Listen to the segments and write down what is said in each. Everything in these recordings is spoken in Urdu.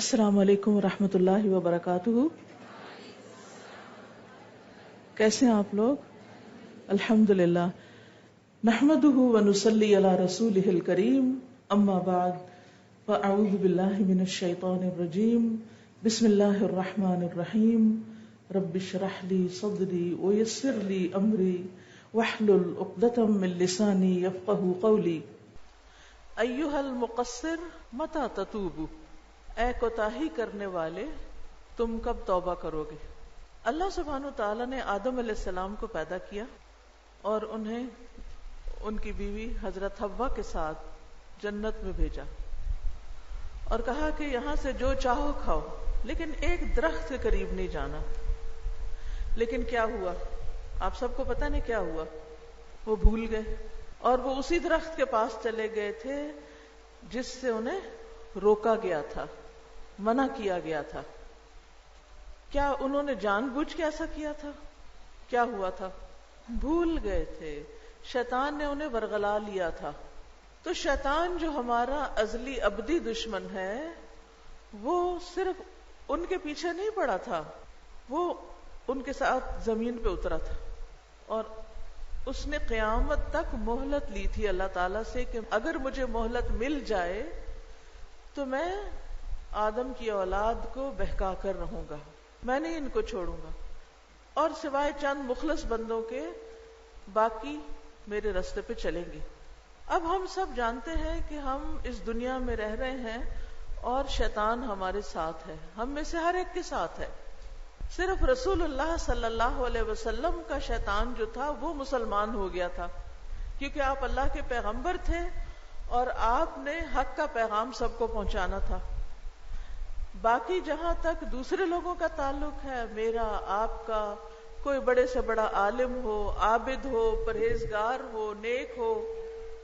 السلام علیکم ورحمۃ اللہ وبرکاتہ. کیسے ہیں آپ لوگ؟ الحمدللہ. نحمده ونصلی علی رسولہ الکریم. اما بعد فاعوذ باللہ من الشیطان الرجیم. بسم اللہ الرحمن الرحیم. رب اشرح لی صدری ویسر لی امری واحلل عقدۃ من لسانی یفقہوا قولی. ایھا المقصر متی تتوب، اے کوتاہی کرنے والے تم کب توبہ کرو گے؟ اللہ سبحانہ وتعالی نے آدم علیہ السلام کو پیدا کیا اور انہیں ان کی بیوی حضرت حوا کے ساتھ جنت میں بھیجا اور کہا کہ یہاں سے جو چاہو کھاؤ لیکن ایک درخت کے قریب نہیں جانا. لیکن کیا ہوا؟ آپ سب کو پتہ نہیں کیا ہوا. وہ بھول گئے اور وہ اسی درخت کے پاس چلے گئے تھے جس سے انہیں روکا گیا تھا، منع کیا گیا تھا. کیا انہوں نے جان بوجھ کے ایسا کیا تھا؟ کیا ہوا تھا؟ بھول گئے تھے. شیطان نے انہیں ورغلا لیا تھا. تو شیطان جو ہمارا ازلی ابدی دشمن ہے وہ صرف ان کے پیچھے نہیں پڑا تھا، وہ ان کے ساتھ زمین پہ اترا تھا اور اس نے قیامت تک مہلت لی تھی اللہ تعالیٰ سے کہ اگر مجھے مہلت مل جائے تو میں آدم کی اولاد کو بہکا کر رہوں گا، میں نہیں ان کو چھوڑوں گا، اور سوائے چند مخلص بندوں کے باقی میرے راستے پہ چلیں گے. اب ہم سب جانتے ہیں کہ ہم اس دنیا میں رہ رہے ہیں اور شیطان ہمارے ساتھ ہے، ہم میں سے ہر ایک کے ساتھ ہے. صرف رسول اللہ صلی اللہ علیہ وسلم کا شیطان جو تھا وہ مسلمان ہو گیا تھا کیونکہ آپ اللہ کے پیغمبر تھے اور آپ نے حق کا پیغام سب کو پہنچانا تھا. باقی جہاں تک دوسرے لوگوں کا تعلق ہے، میرا آپ کا، کوئی بڑے سے بڑا عالم ہو، عابد ہو، پرہیزگار ہو، نیک ہو،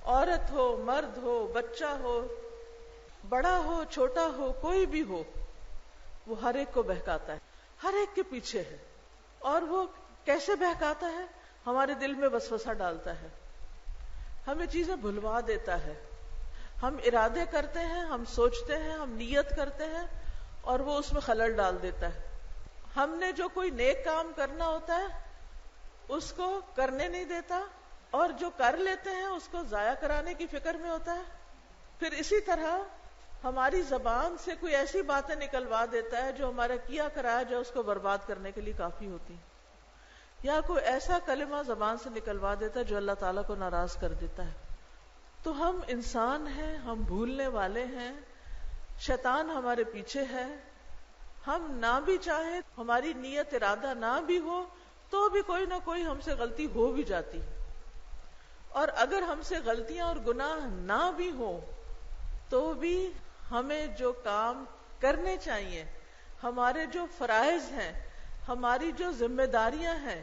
عورت ہو، مرد ہو، بچہ ہو، بڑا ہو، چھوٹا ہو، کوئی بھی ہو، وہ ہر ایک کو بہکاتا ہے، ہر ایک کے پیچھے ہے. اور وہ کیسے بہکاتا ہے؟ ہمارے دل میں وسوسہ ڈالتا ہے، ہمیں چیزیں بھلوا دیتا ہے. ہم ارادے کرتے ہیں، ہم سوچتے ہیں، ہم نیت کرتے ہیں اور وہ اس میں خلل ڈال دیتا ہے. ہم نے جو کوئی نیک کام کرنا ہوتا ہے اس کو کرنے نہیں دیتا اور جو کر لیتے ہیں اس کو ضائع کرانے کی فکر میں ہوتا ہے. پھر اسی طرح ہماری زبان سے کوئی ایسی باتیں نکلوا دیتا ہے جو ہمارا کیا کرایا جو اس کو برباد کرنے کے لیے کافی ہوتی ہیں، یا کوئی ایسا کلمہ زبان سے نکلوا دیتا ہے جو اللہ تعالیٰ کو ناراض کر دیتا ہے. تو ہم انسان ہیں، ہم بھولنے والے ہیں، شیطان ہمارے پیچھے ہے. ہم نہ بھی چاہیں، ہماری نیت ارادہ نہ بھی ہو تو بھی کوئی نہ کوئی ہم سے غلطی ہو بھی جاتی. اور اگر ہم سے غلطیاں اور گناہ نہ بھی ہوں تو بھی ہمیں جو کام کرنے چاہیے، ہمارے جو فرائض ہیں، ہماری جو ذمہ داریاں ہیں،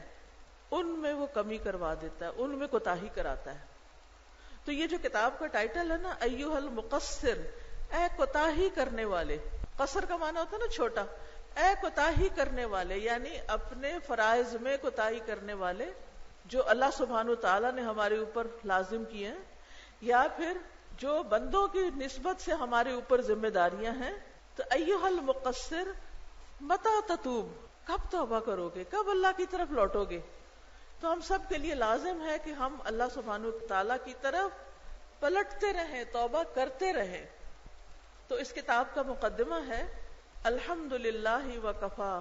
ان میں وہ کمی کروا دیتا ہے، ان میں کوتاہی کراتا ہے. تو یہ جو کتاب کا ٹائٹل ہے نا، ایھا المقصر، اے کوتاہی کرنے والے. قصر کا معنی ہوتا ہے نا چھوٹا. اے کوتاہی کرنے والے یعنی اپنے فرائض میں کوتاہی کرنے والے جو اللہ سبحانہ وتعالیٰ نے ہمارے اوپر لازم کیے ہیں، یا پھر جو بندوں کی نسبت سے ہمارے اوپر ذمہ داریاں ہیں. تو ایھا المقصر متی تتوب، کب توبہ کرو گے، کب اللہ کی طرف لوٹو گے؟ تو ہم سب کے لیے لازم ہے کہ ہم اللہ سبحانہ وتعالیٰ کی طرف پلٹتے رہیں، توبہ کرتے رہیں. تو اس کتاب کا مقدمہ ہے الحمدللہ وکفا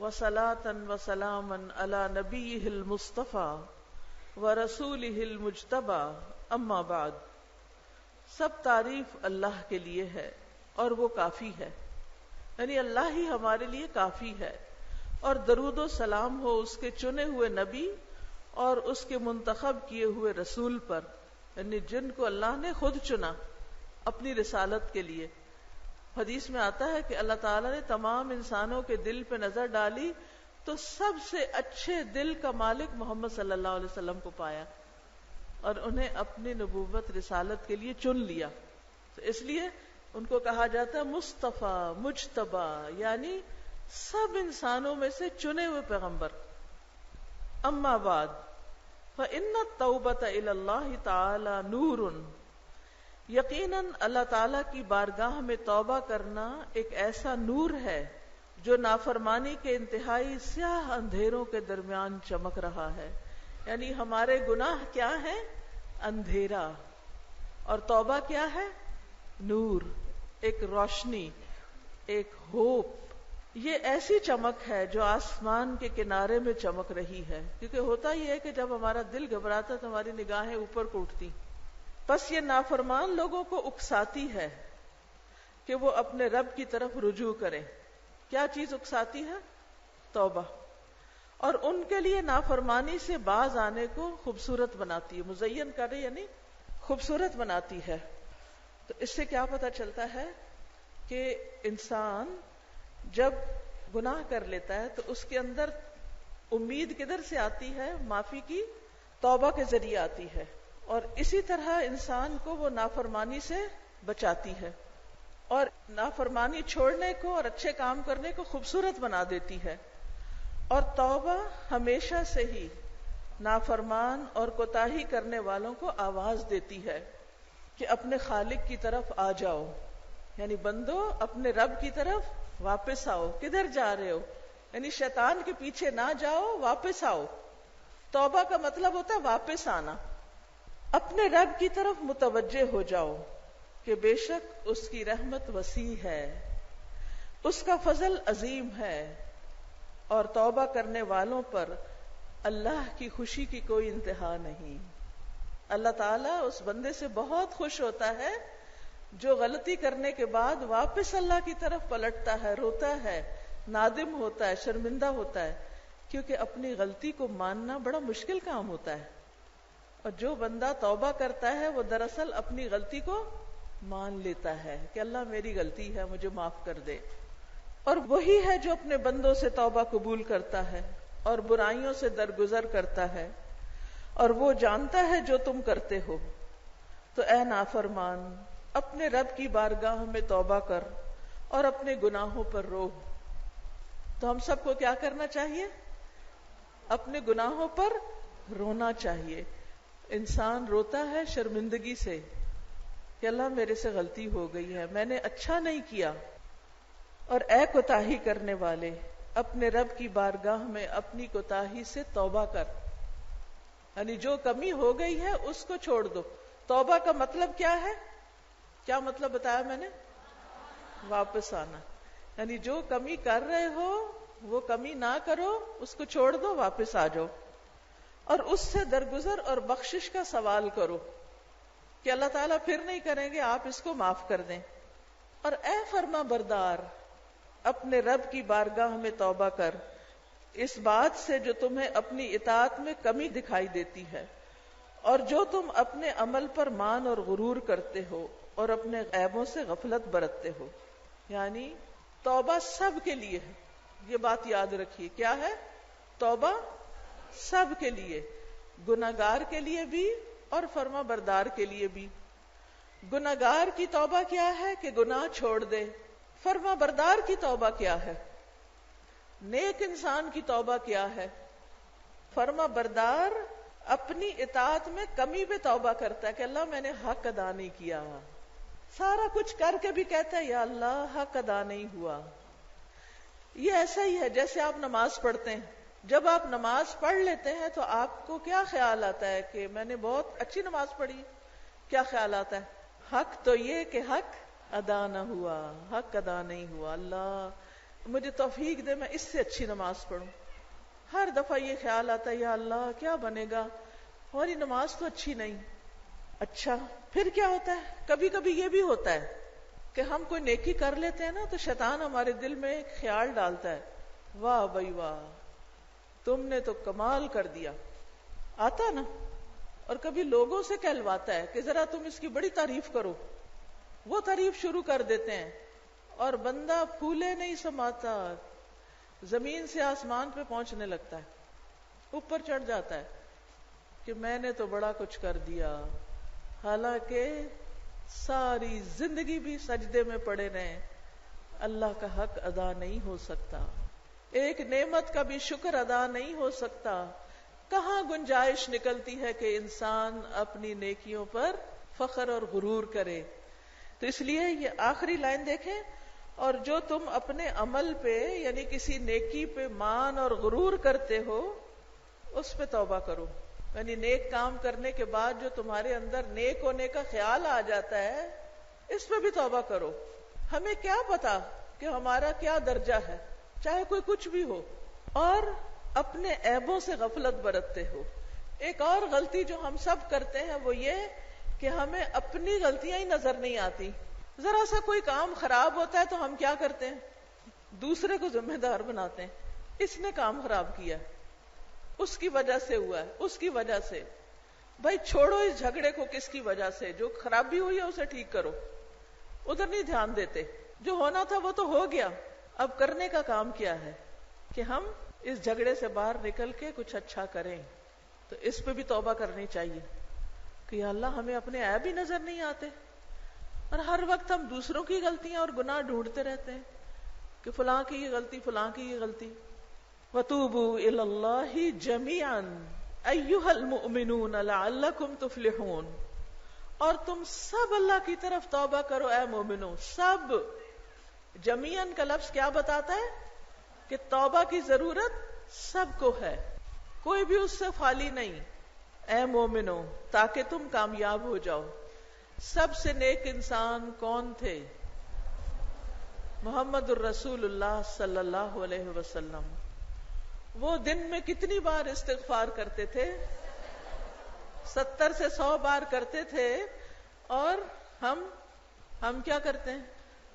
وصلاۃ وسلاما علی نبیہ المصطفى ورسولہ المجتبی اما بعد. سب تعریف اللہ کے لیے ہے اور وہ کافی ہے، یعنی اللہ ہی ہمارے لیے کافی ہے. اور درود و سلام ہو اس کے چنے ہوئے نبی اور اس کے منتخب کیے ہوئے رسول پر، یعنی جن کو اللہ نے خود چنا اپنی رسالت کے لیے. حدیث میں آتا ہے کہ اللہ تعالیٰ نے تمام انسانوں کے دل پہ نظر ڈالی تو سب سے اچھے دل کا مالک محمد صلی اللہ علیہ وسلم کو پایا اور انہیں اپنی نبوت رسالت کے لیے چن لیا. تو اس لیے ان کو کہا جاتا ہے مصطفیٰ، مجتبی، یعنی سب انسانوں میں سے چنے ہوئے پیغمبر. اما بعد فإن التوبة إلى الله تعالى نور، یقیناً اللہ تعالیٰ کی بارگاہ میں توبہ کرنا ایک ایسا نور ہے جو نافرمانی کے انتہائی سیاہ اندھیروں کے درمیان چمک رہا ہے. یعنی ہمارے گناہ کیا ہیں؟ اندھیرا. اور توبہ کیا ہے؟ نور، ایک روشنی، ایک ہوپ. یہ ایسی چمک ہے جو آسمان کے کنارے میں چمک رہی ہے. کیونکہ ہوتا یہ ہے کہ جب ہمارا دل گھبراتا تو ہماری نگاہیں اوپر کو اٹھتی. بس یہ نافرمان لوگوں کو اکساتی ہے کہ وہ اپنے رب کی طرف رجوع کریں. کیا چیز اکساتی ہے؟ توبہ. اور ان کے لیے نافرمانی سے باز آنے کو خوبصورت بناتی ہے. مزین کرے یعنی خوبصورت بناتی ہے. تو اس سے کیا پتہ چلتا ہے کہ انسان جب گناہ کر لیتا ہے تو اس کے اندر امید کدھر سے آتی ہے؟ معافی کی. توبہ کے ذریعے آتی ہے. اور اسی طرح انسان کو وہ نافرمانی سے بچاتی ہے اور نافرمانی چھوڑنے کو اور اچھے کام کرنے کو خوبصورت بنا دیتی ہے. اور توبہ ہمیشہ سے ہی نافرمان اور کوتاہی کرنے والوں کو آواز دیتی ہے کہ اپنے خالق کی طرف آ جاؤ. یعنی بندو اپنے رب کی طرف واپس آؤ. کدھر جا رہے ہو؟ یعنی شیطان کے پیچھے نہ جاؤ، واپس آؤ. توبہ کا مطلب ہوتا ہے واپس آنا. اپنے رب کی طرف متوجہ ہو جاؤ کہ بے شک اس کی رحمت وسیع ہے، اس کا فضل عظیم ہے، اور توبہ کرنے والوں پر اللہ کی خوشی کی کوئی انتہا نہیں. اللہ تعالیٰ اس بندے سے بہت خوش ہوتا ہے جو غلطی کرنے کے بعد واپس اللہ کی طرف پلٹتا ہے، روتا ہے، نادم ہوتا ہے، شرمندہ ہوتا ہے. کیونکہ اپنی غلطی کو ماننا بڑا مشکل کام ہوتا ہے. اور جو بندہ توبہ کرتا ہے وہ دراصل اپنی غلطی کو مان لیتا ہے کہ اللہ میری غلطی ہے، مجھے معاف کر دے. اور وہی ہے جو اپنے بندوں سے توبہ قبول کرتا ہے اور برائیوں سے درگزر کرتا ہے. اور وہ جانتا ہے جو تم کرتے ہو. تو اے نافرمان، اپنے رب کی بارگاہ میں توبہ کر اور اپنے گناہوں پر رو. تو ہم سب کو کیا کرنا چاہیے؟ اپنے گناہوں پر رونا چاہیے. انسان روتا ہے شرمندگی سے کہ اللہ میرے سے غلطی ہو گئی ہے، میں نے اچھا نہیں کیا. اور اے کوتاہی کرنے والے، اپنے رب کی بارگاہ میں اپنی کوتاہی سے توبہ کر. یعنی جو کمی ہو گئی ہے اس کو چھوڑ دو. توبہ کا مطلب کیا ہے؟ کیا مطلب بتایا میں نے؟ واپس آنا. یعنی جو کمی کر رہے ہو وہ کمی نہ کرو، اس کو چھوڑ دو، واپس آ جاؤ. اور اس سے درگزر اور بخشش کا سوال کرو کہ اللہ تعالیٰ پھر نہیں کریں گے، آپ اس کو معاف کر دیں. اور اے فرما بردار، اپنے رب کی بارگاہ میں توبہ کر اس بات سے جو تمہیں اپنی اطاعت میں کمی دکھائی دیتی ہے اور جو تم اپنے عمل پر مان اور غرور کرتے ہو اور اپنے عیبوں سے غفلت برتتے ہو. یعنی توبہ سب کے لیے ہے. یہ بات یاد رکھیے. کیا ہے؟ توبہ سب کے لیے، گناہگار کے لیے بھی اور فرما بردار کے لیے بھی. گناہگار کی توبہ کیا ہے کہ گناہ چھوڑ دے. فرما بردار کی توبہ کیا ہے؟ نیک انسان کی توبہ کیا ہے؟ فرما بردار اپنی اطاعت میں کمی پہ توبہ کرتا ہے کہ اللہ میں نے حق ادا نہیں کیا. سارا کچھ کر کے بھی کہتا ہے یا اللہ حق ادا نہیں ہوا. یہ ایسا ہی ہے جیسے آپ نماز پڑھتے ہیں. جب آپ نماز پڑھ لیتے ہیں تو آپ کو کیا خیال آتا ہے کہ میں نے بہت اچھی نماز پڑھی. کیا خیال آتا ہے؟ حق تو یہ کہ حق ادا نہ ہوا، حق ادا نہیں ہوا. اللہ مجھے توفیق دے میں اس سے اچھی نماز پڑھوں. ہر دفعہ یہ خیال آتا ہے یا اللہ کیا بنے گا، ہماری نماز تو اچھی نہیں. اچھا پھر کیا ہوتا ہے؟ کبھی کبھی یہ بھی ہوتا ہے کہ ہم کوئی نیکی کر لیتے ہیں نا تو شیطان ہمارے دل میں ایک خیال ڈالتا ہے، واہ بھائی واہ تم نے تو کمال کر دیا. آتا نا. اور کبھی لوگوں سے کہلواتا ہے کہ ذرا تم اس کی بڑی تعریف کرو. وہ تعریف شروع کر دیتے ہیں اور بندہ پھولے نہیں سماتا، زمین سے آسمان پہ پہنچنے لگتا ہے، اوپر چڑھ جاتا ہے کہ میں نے تو بڑا کچھ کر دیا. حالانکہ ساری زندگی بھی سجدے میں پڑے رہے، اللہ کا حق ادا نہیں ہو سکتا، ایک نعمت کا بھی شکر ادا نہیں ہو سکتا. کہاں گنجائش نکلتی ہے کہ انسان اپنی نیکیوں پر فخر اور غرور کرے. تو اس لیے یہ آخری لائن دیکھیں، اور جو تم اپنے عمل پہ یعنی کسی نیکی پہ مان اور غرور کرتے ہو اس پہ توبہ کرو. یعنی نیک کام کرنے کے بعد جو تمہارے اندر نیک ہونے کا خیال آ جاتا ہے اس پہ بھی توبہ کرو. ہمیں کیا پتا کہ ہمارا کیا درجہ ہے، چاہے کوئی کچھ بھی ہو، اور اپنے عیبوں سے غفلت برتتے ہو. ایک اور غلطی جو ہم سب کرتے ہیں وہ یہ کہ ہمیں اپنی غلطیاں ہی نظر نہیں آتی. ذرا سا کوئی کام خراب ہوتا ہے تو ہم کیا کرتے ہیں، دوسرے کو ذمہ دار بناتے ہیں. اس نے کام خراب کیا، اس کی وجہ سے ہوا ہے، اس کی وجہ سے. بھائی چھوڑو اس جھگڑے کو، کس کی وجہ سے؟ جو خرابی ہوئی ہے اسے ٹھیک کرو. ادھر نہیں دھیان دیتے. جو ہونا تھا وہ تو ہو گیا، اب کرنے کا کام کیا ہے کہ ہم اس جھگڑے سے باہر نکل کے کچھ اچھا کریں. تو اس پہ بھی توبہ کرنی چاہیے کہ یا اللہ ہمیں اپنے عیب ہی نظر نہیں آتے، اور ہر وقت ہم دوسروں کی غلطیاں اور گناہ ڈھونڈتے رہتے ہیں کہ فلاں کی یہ غلطی، فلاں کی یہ غلطی. وَتُوبُوا إِلَى اللَّهِ جَمِيعًا أَيُّهَا الْمُؤْمِنُونَ لَعَلَّكُمْ تُفْلِحُونَ. اور تم سب اللہ کی طرف توبہ کرو اے مومنو. سب. جمیعاً کا لفظ کیا بتاتا ہے کہ توبہ کی ضرورت سب کو ہے، کوئی بھی اس سے خالی نہیں. اے مومنو، تاکہ تم کامیاب ہو جاؤ. سب سے نیک انسان کون تھے؟ محمد الرسول اللہ صلی اللہ علیہ وسلم. وہ دن میں کتنی بار استغفار کرتے تھے؟ 70 سے 100 بار کرتے تھے. اور ہم کیا کرتے ہیں؟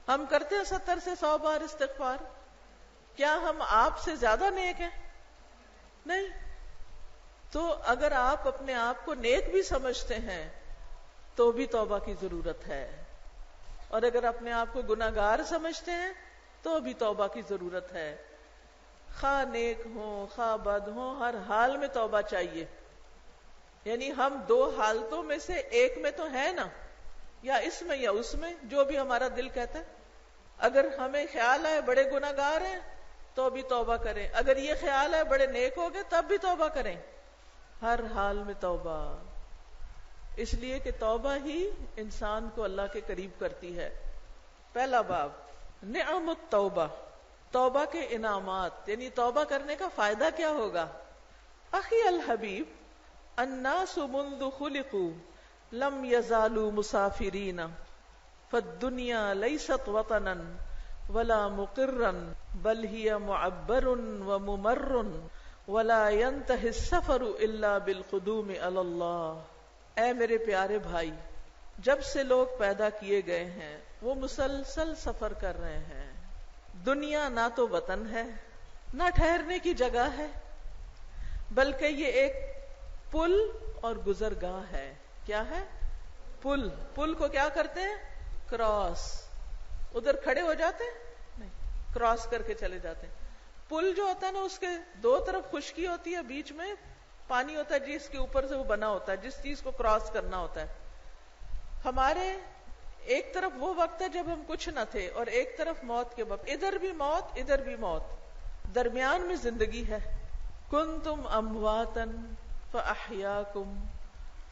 ہم کرتے ہیں 70 سے 100 بار استغفار. کیا ہم آپ سے زیادہ نیک ہیں؟ نہیں. تو اگر آپ اپنے آپ کو نیک بھی سمجھتے ہیں تو بھی توبہ کی ضرورت ہے، اور اگر اپنے آپ کو گناہگار سمجھتے ہیں تو بھی توبہ کی ضرورت ہے. خواہ نیک ہوں خواہ بد ہوں، ہر حال میں توبہ چاہیے. یعنی ہم دو حالتوں میں سے ایک میں تو ہے نا، یا اس میں یا اس میں، جو بھی ہمارا دل کہتا ہے. اگر ہمیں خیال ہے بڑے گناہگار ہیں تو بھی توبہ کریں، اگر یہ خیال ہے بڑے نیک ہو گئے تب بھی توبہ کریں. ہر حال میں توبہ، اس لیے کہ توبہ ہی انسان کو اللہ کے قریب کرتی ہے. پہلا باب نعم التوبہ، توبہ کے انعامات، یعنی توبہ کرنے کا فائدہ کیا ہوگا. اخی الحبیب، الناس منذ خلقوا لم يزالوا مسافرین فالدنیا لیست وطنا ولا مقرا بل هي معبر وممر ولا ينتهي السفر الا بالقدوم علی اللہ. اے میرے پیارے بھائی، جب سے لوگ پیدا کیے گئے ہیں وہ مسلسل سفر کر رہے ہیں. دنیا نہ تو وطن ہے نہ ٹھہرنے کی جگہ ہے، بلکہ یہ ایک پل اور گزرگاہ ہے. کیا ہے؟ پل. پل کو کیا کرتے ہیں؟ کراس. ادھر کھڑے ہو جاتے ہیں نہیں، کراس کر کے چلے جاتے ہیں. پل جو ہوتا ہے نا، اس کے دو طرف خشکی ہوتی ہے، بیچ میں پانی ہوتا ہے جس کے اوپر سے وہ بنا ہوتا ہے، جس چیز کو کراس کرنا ہوتا ہے. ہمارے ایک طرف وہ وقت ہے جب ہم کچھ نہ تھے، اور ایک طرف موت کے وقت. ادھر بھی موت ادھر بھی موت، درمیان میں زندگی ہے. کنتم امواتا فاحیاکم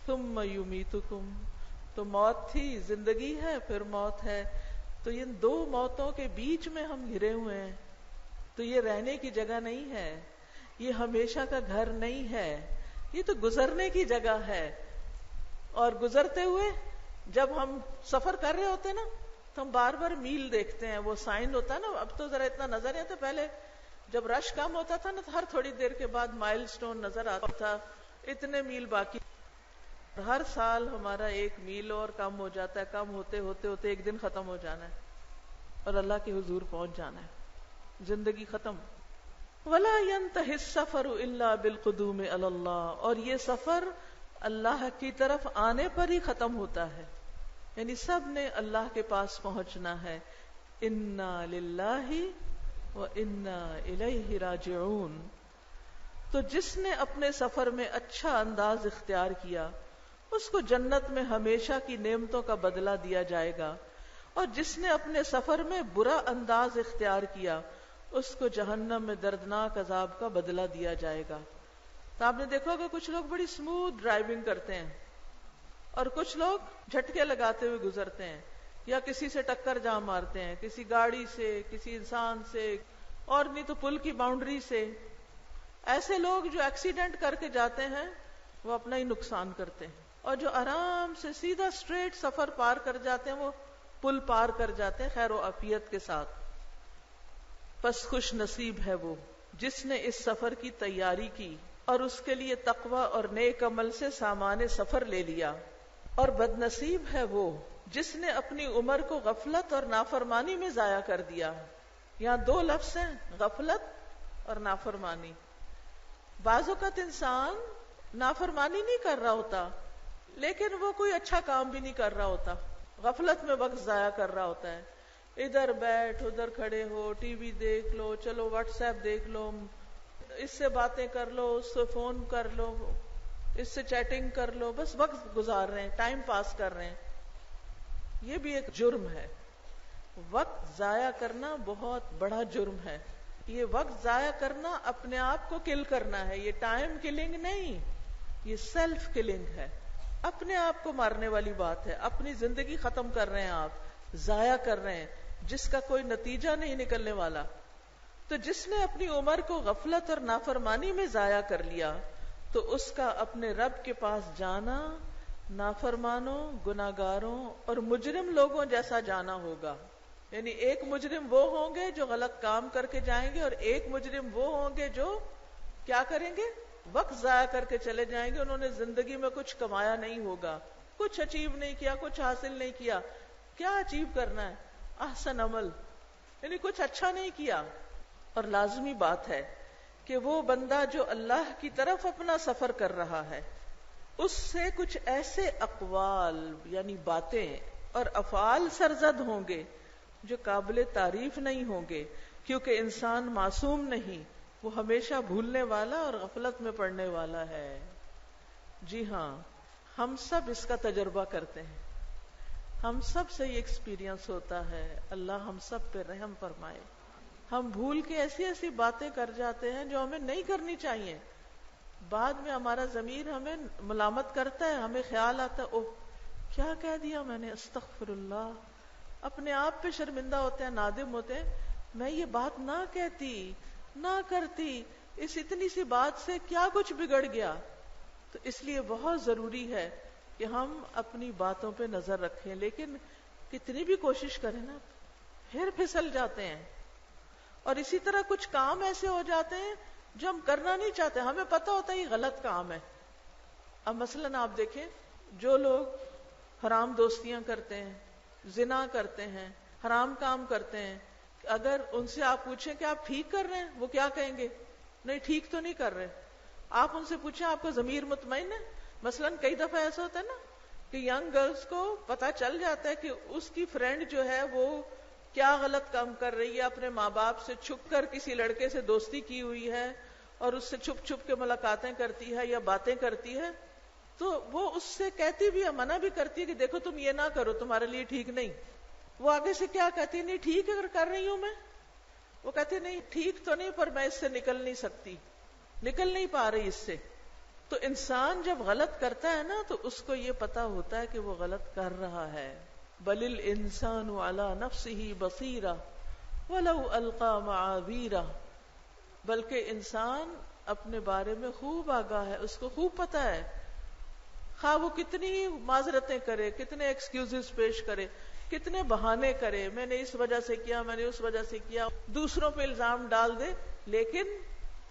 ثم یمیتکم. تو موت تھی، زندگی ہے، پھر موت ہے. تو ان دو موتوں کے بیچ میں ہم گھرے ہوئے ہیں. تو یہ رہنے کی جگہ نہیں ہے، یہ ہمیشہ کا گھر نہیں ہے، یہ تو گزرنے کی جگہ ہے. اور گزرتے ہوئے جب ہم سفر کر رہے ہوتے ہیں نا تو ہم بار بار میل دیکھتے ہیں. وہ سائن ہوتا ہے نا، اب تو ذرا اتنا نظر نہیں آتا، پہلے جب رش کم ہوتا تھا نا تو ہر تھوڑی دیر کے بعد مائل سٹون نظر آتا تھا، اتنے میل باقی. ہر سال ہمارا ایک میل اور کم ہو جاتا ہے، کم ہوتے ہوتے ہوتے ایک دن ختم ہو جانا ہے اور اللہ کے حضور پہنچ جانا ہے. زندگی ختم. ولا ينتهي السفر الا بالقدوم علی اللہ. اور یہ سفر اللہ کی طرف آنے پر ہی ختم ہوتا ہے، یعنی سب نے اللہ کے پاس پہنچنا ہے. انا للہ وانا الیہ راجعون. تو جس نے اپنے سفر میں اچھا انداز اختیار کیا اس کو جنت میں ہمیشہ کی نعمتوں کا بدلہ دیا جائے گا، اور جس نے اپنے سفر میں برا انداز اختیار کیا اس کو جہنم میں دردناک عذاب کا بدلہ دیا جائے گا. تو آپ نے دیکھا کہ کچھ لوگ بڑی سموتھ ڈرائیونگ کرتے ہیں اور کچھ لوگ جھٹکے لگاتے ہوئے گزرتے ہیں، یا کسی سے ٹکر جا مارتے ہیں، کسی گاڑی سے، کسی انسان سے، اور نہیں تو پل کی باؤنڈری سے. ایسے لوگ جو ایکسیڈنٹ کر کے جاتے ہیں وہ اپنا ہی نقصان کرتے ہیں، اور جو آرام سے سیدھا اسٹریٹ سفر پار کر جاتے ہیں وہ پل پار کر جاتے ہیں خیر و عافیت کے ساتھ. پس خوش نصیب ہے وہ جس نے اس سفر کی تیاری کی اور اس کے لیے تقوی اور نیک عمل سے سامان سفر لے لیا، اور بد نصیب ہے وہ جس نے اپنی عمر کو غفلت اور نافرمانی میں ضائع کر دیا. یہاں دو لفظ ہیں، غفلت اور نافرمانی. بعض اوقات انسان نافرمانی نہیں کر رہا ہوتا لیکن وہ کوئی اچھا کام بھی نہیں کر رہا ہوتا، غفلت میں وقت ضائع کر رہا ہوتا ہے. ادھر بیٹھ ادھر کھڑے ہو، ٹی وی دیکھ لو، چلو واٹس ایپ دیکھ لو، اس سے باتیں کر لو، اس سے فون کر لو، اس سے چیٹنگ کر لو، بس وقت گزار رہے ہیں، ٹائم پاس کر رہے ہیں. یہ بھی ایک جرم ہے. وقت ضائع کرنا بہت بڑا جرم ہے. یہ وقت ضائع کرنا اپنے آپ کو کل کرنا ہے. یہ ٹائم کلنگ نہیں، یہ سیلف کلنگ ہے. اپنے آپ کو مارنے والی بات ہے. اپنی زندگی ختم کر رہے ہیں، آپ ضائع کر رہے ہیں جس کا کوئی نتیجہ نہیں نکلنے والا. تو جس نے اپنی عمر کو غفلت اور نافرمانی میں ضائع کر لیا تو اس کا اپنے رب کے پاس جانا نافرمانوں، گناہگاروں اور مجرم لوگوں جیسا جانا ہوگا. یعنی ایک مجرم وہ ہوں گے جو غلط کام کر کے جائیں گے، اور ایک مجرم وہ ہوں گے جو کیا کریں گے؟ وقت ضائع کر کے چلے جائیں گے. انہوں نے زندگی میں کچھ کمایا نہیں ہوگا، کچھ اچیو نہیں کیا، کچھ حاصل نہیں کیا. کیا اچیو کرنا ہے؟ احسن عمل، یعنی کچھ اچھا نہیں کیا. اور لازمی بات ہے کہ وہ بندہ جو اللہ کی طرف اپنا سفر کر رہا ہے اس سے کچھ ایسے اقوال یعنی باتیں اور افعال سرزد ہوں گے جو قابل تعریف نہیں ہوں گے، کیونکہ انسان معصوم نہیں، وہ ہمیشہ بھولنے والا اور غفلت میں پڑنے والا ہے. جی ہاں، ہم سب اس کا تجربہ کرتے ہیں، ہم سب سے یہ ایکسپیرینس ہوتا ہے. اللہ ہم سب پہ رحم فرمائے. ہم بھول کے ایسی ایسی باتیں کر جاتے ہیں جو ہمیں نہیں کرنی چاہیے. بعد میں ہمارا ضمیر ہمیں ملامت کرتا ہے، ہمیں خیال آتا ہے اوہ کیا کہہ دیا میں نے، استغفر اللہ. اپنے آپ پہ شرمندہ ہوتے ہیں، نادم ہوتے ہیں، میں یہ بات نہ کہتی، نہ کرتی، اس اتنی سی بات سے کیا کچھ بگڑ گیا. تو اس لیے بہت ضروری ہے کہ ہم اپنی باتوں پہ نظر رکھیں. لیکن کتنی بھی کوشش کریں نا پھر پھسل جاتے ہیں. اور اسی طرح کچھ کام ایسے ہو جاتے ہیں جو ہم کرنا نہیں چاہتے، ہمیں پتہ ہوتا ہے یہ غلط کام ہے. اب مثلاً آپ دیکھیں جو لوگ حرام دوستیاں کرتے ہیں، زنا کرتے ہیں، حرام کام کرتے ہیں، اگر ان سے آپ پوچھیں کہ آپ ٹھیک کر رہے ہیں، وہ کیا کہیں گے؟ نہیں ٹھیک تو نہیں کر رہے. آپ ان سے پوچھیں آپ کا ضمیر مطمئن ہے؟ مثلاً کئی دفعہ ایسا ہوتا ہے نا کہ ینگ گرلز کو پتا چل جاتا ہے کہ اس کی فرینڈ جو ہے وہ کیا غلط کام کر رہی ہے، اپنے ماں باپ سے چھپ کر کسی لڑکے سے دوستی کی ہوئی ہے اور اس سے چھپ چھپ کے ملاقاتیں کرتی ہے یا باتیں کرتی ہے، تو وہ اس سے کہتی بھی ہے، منع بھی کرتی ہے کہ دیکھو تم یہ نہ کرو، تمہارے لیے ٹھیک نہیں. وہ آگے سے کیا کہتی ہے؟ نہیں ٹھیک اگر کر رہی ہوں میں. وہ کہتی نہیں ٹھیک تو نہیں، پر میں اس سے نکل نہیں سکتی، نکل نہیں پا رہی اس سے. تو انسان جب غلط کرتا ہے نا تو اس کو یہ پتا ہوتا ہے کہ وہ غلط کر رہا ہے. بل الانسان علی نفسہ بصیرہ ولو القی معاذیرہ، بلکہ انسان اپنے بارے میں خوب آگاہ ہے، اس کو خوب پتا ہے. خواہ وہ کتنی معذرتیں کرے، کتنے ایکسکیوزز پیش کرے، کتنے بہانے کرے، میں نے اس وجہ سے کیا، میں نے اس وجہ سے کیا، دوسروں پہ الزام ڈال دے، لیکن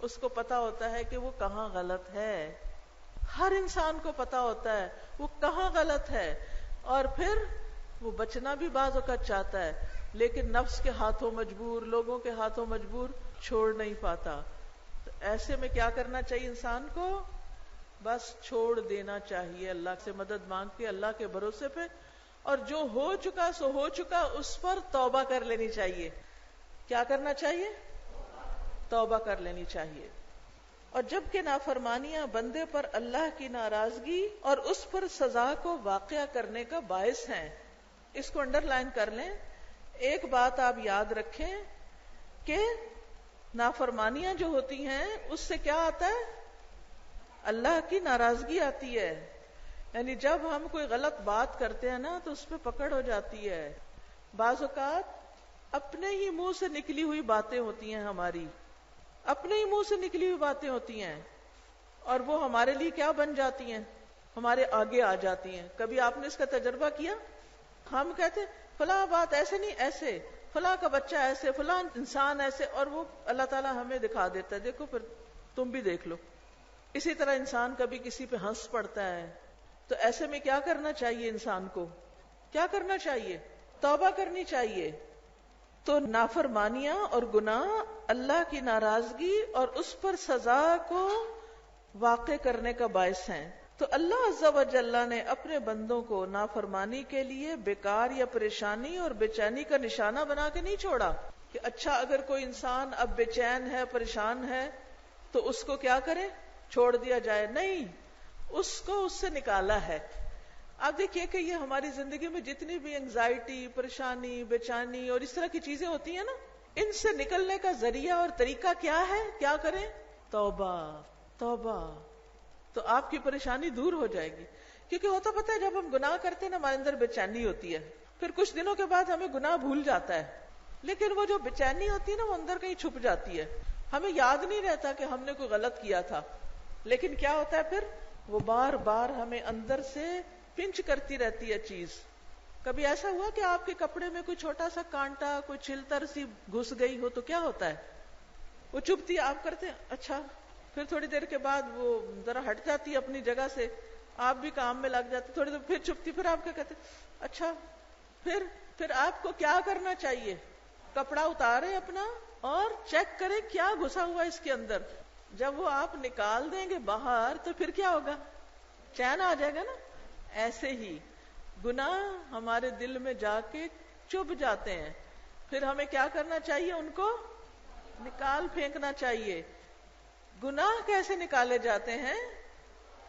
اس کو پتا ہوتا ہے کہ وہ کہاں غلط ہے. ہر انسان کو پتا ہوتا ہے وہ کہاں غلط ہے، اور پھر وہ بچنا بھی بعض اوقات چاہتا ہے لیکن نفس کے ہاتھوں مجبور، لوگوں کے ہاتھوں مجبور چھوڑ نہیں پاتا. تو ایسے میں کیا کرنا چاہیے انسان کو؟ بس چھوڑ دینا چاہیے، اللہ سے مدد مانگ کے اللہ کے بھروسے پہ، اور جو ہو چکا سو ہو چکا، اس پر توبہ کر لینی چاہیے. کیا کرنا چاہیے؟ توبہ کر لینی چاہیے. اور جب کہ نافرمانیاں بندے پر اللہ کی ناراضگی اور اس پر سزا کو واقع کرنے کا باعث ہیں. اس کو انڈر لائن کر لیں. ایک بات آپ یاد رکھیں کہ نافرمانیاں جو ہوتی ہیں اس سے کیا آتا ہے؟ اللہ کی ناراضگی آتی ہے. یعنی جب ہم کوئی غلط بات کرتے ہیں نا تو اس پہ پکڑ ہو جاتی ہے. بعض اوقات اپنے ہی منہ سے نکلی ہوئی باتیں ہوتی ہیں ہماری، اپنے ہی منہ سے نکلی ہوئی باتیں ہوتی ہیں اور وہ ہمارے لیے کیا بن جاتی ہیں، ہمارے آگے آ جاتی ہیں. کبھی آپ نے اس کا تجربہ کیا؟ ہم کہتے فلاں بات ایسے نہیں ایسے، فلاں کا بچہ ایسے، فلاں انسان ایسے، اور وہ اللہ تعالیٰ ہمیں دکھا دیتا ہے دیکھو پھر تم بھی دیکھ لو. اسی طرح انسان کبھی کسی پہ ہنس پڑتا ہے، تو ایسے میں کیا کرنا چاہیے انسان کو؟ کیا کرنا چاہیے؟ توبہ کرنی چاہیے. تو نافرمانیاں اور گناہ اللہ کی ناراضگی اور اس پر سزا کو واقع کرنے کا باعث ہیں. تو اللہ عز و جل نے اپنے بندوں کو نافرمانی کے لیے بیکار یا پریشانی اور بے چینی کا نشانہ بنا کے نہیں چھوڑا کہ اچھا اگر کوئی انسان اب بے چین ہے، پریشان ہے، تو اس کو کیا کرے؟ چھوڑ دیا جائے. نہیں، اس کو اس سے نکالا ہے. آپ دیکھیے کہ یہ ہماری زندگی میں جتنی بھی انگزائٹی، پریشانی، بے چینی اور اس طرح کی چیزیں ہوتی ہیں نا، ان سے نکلنے کا ذریعہ اور طریقہ کیا ہے؟ کیا کریں؟ توبہ. توبہ تو آپ کی پریشانی دور ہو جائے گی. کیونکہ ہوتا پتہ ہے جب ہم گناہ کرتے ہیں نا ہمارے اندر بے چینی ہوتی ہے، پھر کچھ دنوں کے بعد ہمیں گناہ بھول جاتا ہے، لیکن وہ جو بے چینی ہوتی ہے نا وہ اندر کہیں چھپ جاتی ہے، ہمیں یاد نہیں رہتا کہ ہم نے کوئی غلط کیا تھا. لیکن کیا ہوتا ہے پھر وہ بار بار ہمیں اندر سے پنچ کرتی رہتی ہے چیز. کبھی ایسا ہوا کہ آپ کے کپڑے میں کوئی چھوٹا سا کانٹا، کوئی چھلتر سی گھس گئی ہو تو کیا ہوتا ہے؟ وہ چبھتی ہے، آپ کرتے ہیں اچھا، پھر تھوڑی دیر کے بعد وہ ذرا ہٹ جاتی ہے اپنی جگہ سے، آپ بھی کام میں لگ جاتے، تھوڑی دیر پھر چبھتی، پھر آپ کیا کہتے ہیں اچھا. پھر آپ کو کیا کرنا چاہیے؟ کپڑا اتارے اپنا اور چیک کریں کیا گھسا ہوا اس کے اندر. جب وہ آپ نکال دیں گے باہر تو پھر کیا ہوگا؟ چین آ جائے گا نا. ایسے ہی گناہ ہمارے دل میں جا کے چبھ جاتے ہیں، پھر ہمیں کیا کرنا چاہیے؟ ان کو نکال پھینکنا چاہیے. گناہ کیسے نکالے جاتے ہیں؟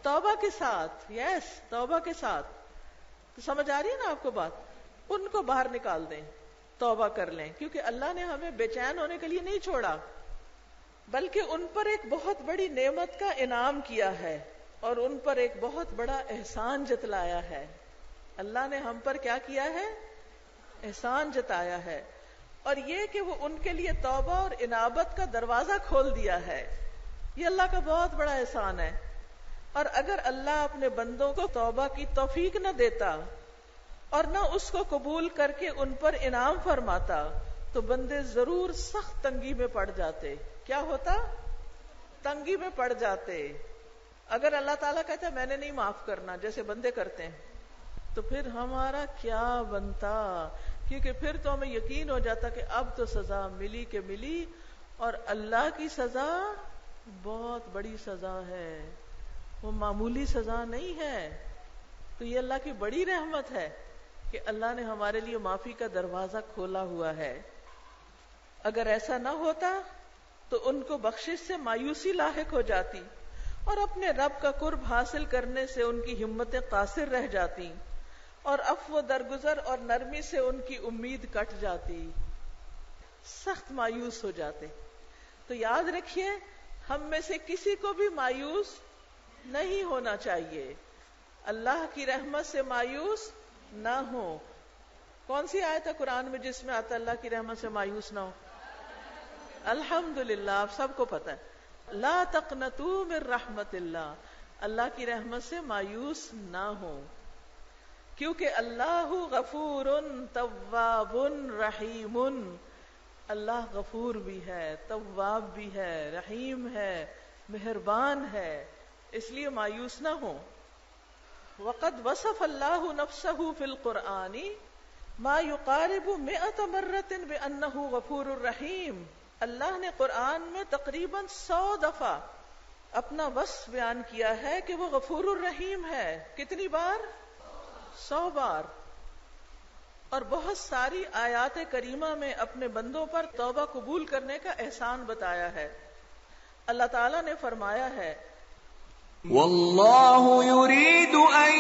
توبہ کے ساتھ. یس، توبہ کے ساتھ. تو سمجھ آ رہی ہے نا آپ کو بات؟ ان کو باہر نکال دیں، توبہ کر لیں، کیونکہ اللہ نے ہمیں بے چین ہونے کے لیے نہیں چھوڑا، بلکہ ان پر ایک بہت بڑی نعمت کا انعام کیا ہے اور ان پر ایک بہت بڑا احسان جتلایا ہے. اللہ نے ہم پر کیا کیا ہے؟ احسان جتایا ہے، اور یہ کہ وہ ان کے لیے توبہ اور انابت کا دروازہ کھول دیا ہے. یہ اللہ کا بہت بڑا احسان ہے. اور اگر اللہ اپنے بندوں کو توبہ کی توفیق نہ دیتا اور نہ اس کو قبول کر کے ان پر انعام فرماتا تو بندے ضرور سخت تنگی میں پڑ جاتے. کیا ہوتا؟ تنگی میں پڑ جاتے. اگر اللہ تعالیٰ کہتا ہے میں نے نہیں معاف کرنا جیسے بندے کرتے ہیں تو پھر ہمارا کیا بنتا؟ کیونکہ پھر تو ہمیں یقین ہو جاتا کہ اب تو سزا ملی کہ ملی، اور اللہ کی سزا بہت بڑی سزا ہے، وہ معمولی سزا نہیں ہے. تو یہ اللہ کی بڑی رحمت ہے کہ اللہ نے ہمارے لیے معافی کا دروازہ کھولا ہوا ہے. اگر ایسا نہ ہوتا تو ان کو بخشش سے مایوسی لاحق ہو جاتی اور اپنے رب کا قرب حاصل کرنے سے ان کی ہمتیں قاصر رہ جاتی اور عفو درگزر اور نرمی سے ان کی امید کٹ جاتی، سخت مایوس ہو جاتے. تو یاد رکھیے ہم میں سے کسی کو بھی مایوس نہیں ہونا چاہیے، اللہ کی رحمت سے مایوس نہ ہو. کون سی آیت ہے قرآن میں جس میں آتا اللہ کی رحمت سے مایوس نہ ہو؟ الحمدللہ، آپ سب کو پتا ہے، لا تقنطوا من رحمت اللہ، اللہ کی رحمت سے مایوس نہ ہو، کیونکہ اللہ غفور تواب رحیم. اللہ غفور بھی ہے، تواب بھی ہے، رحیم ہے، مہربان ہے، اس لیے مایوس نہ ہو. وقد وصف اللہ نفسہ فی القرآن ما یقارب 100 مرۃ بأنہ غفور الرحیم. اللہ نے قرآن میں تقریباً 100 دفعہ اپنا وصف بیان کیا ہے کہ وہ غفور الرحیم ہے. کتنی بار؟ 100 بار. اور بہت ساری آیات کریمہ میں اپنے بندوں پر توبہ قبول کرنے کا احسان بتایا ہے. اللہ تعالیٰ نے فرمایا ہے واللہ یرید ان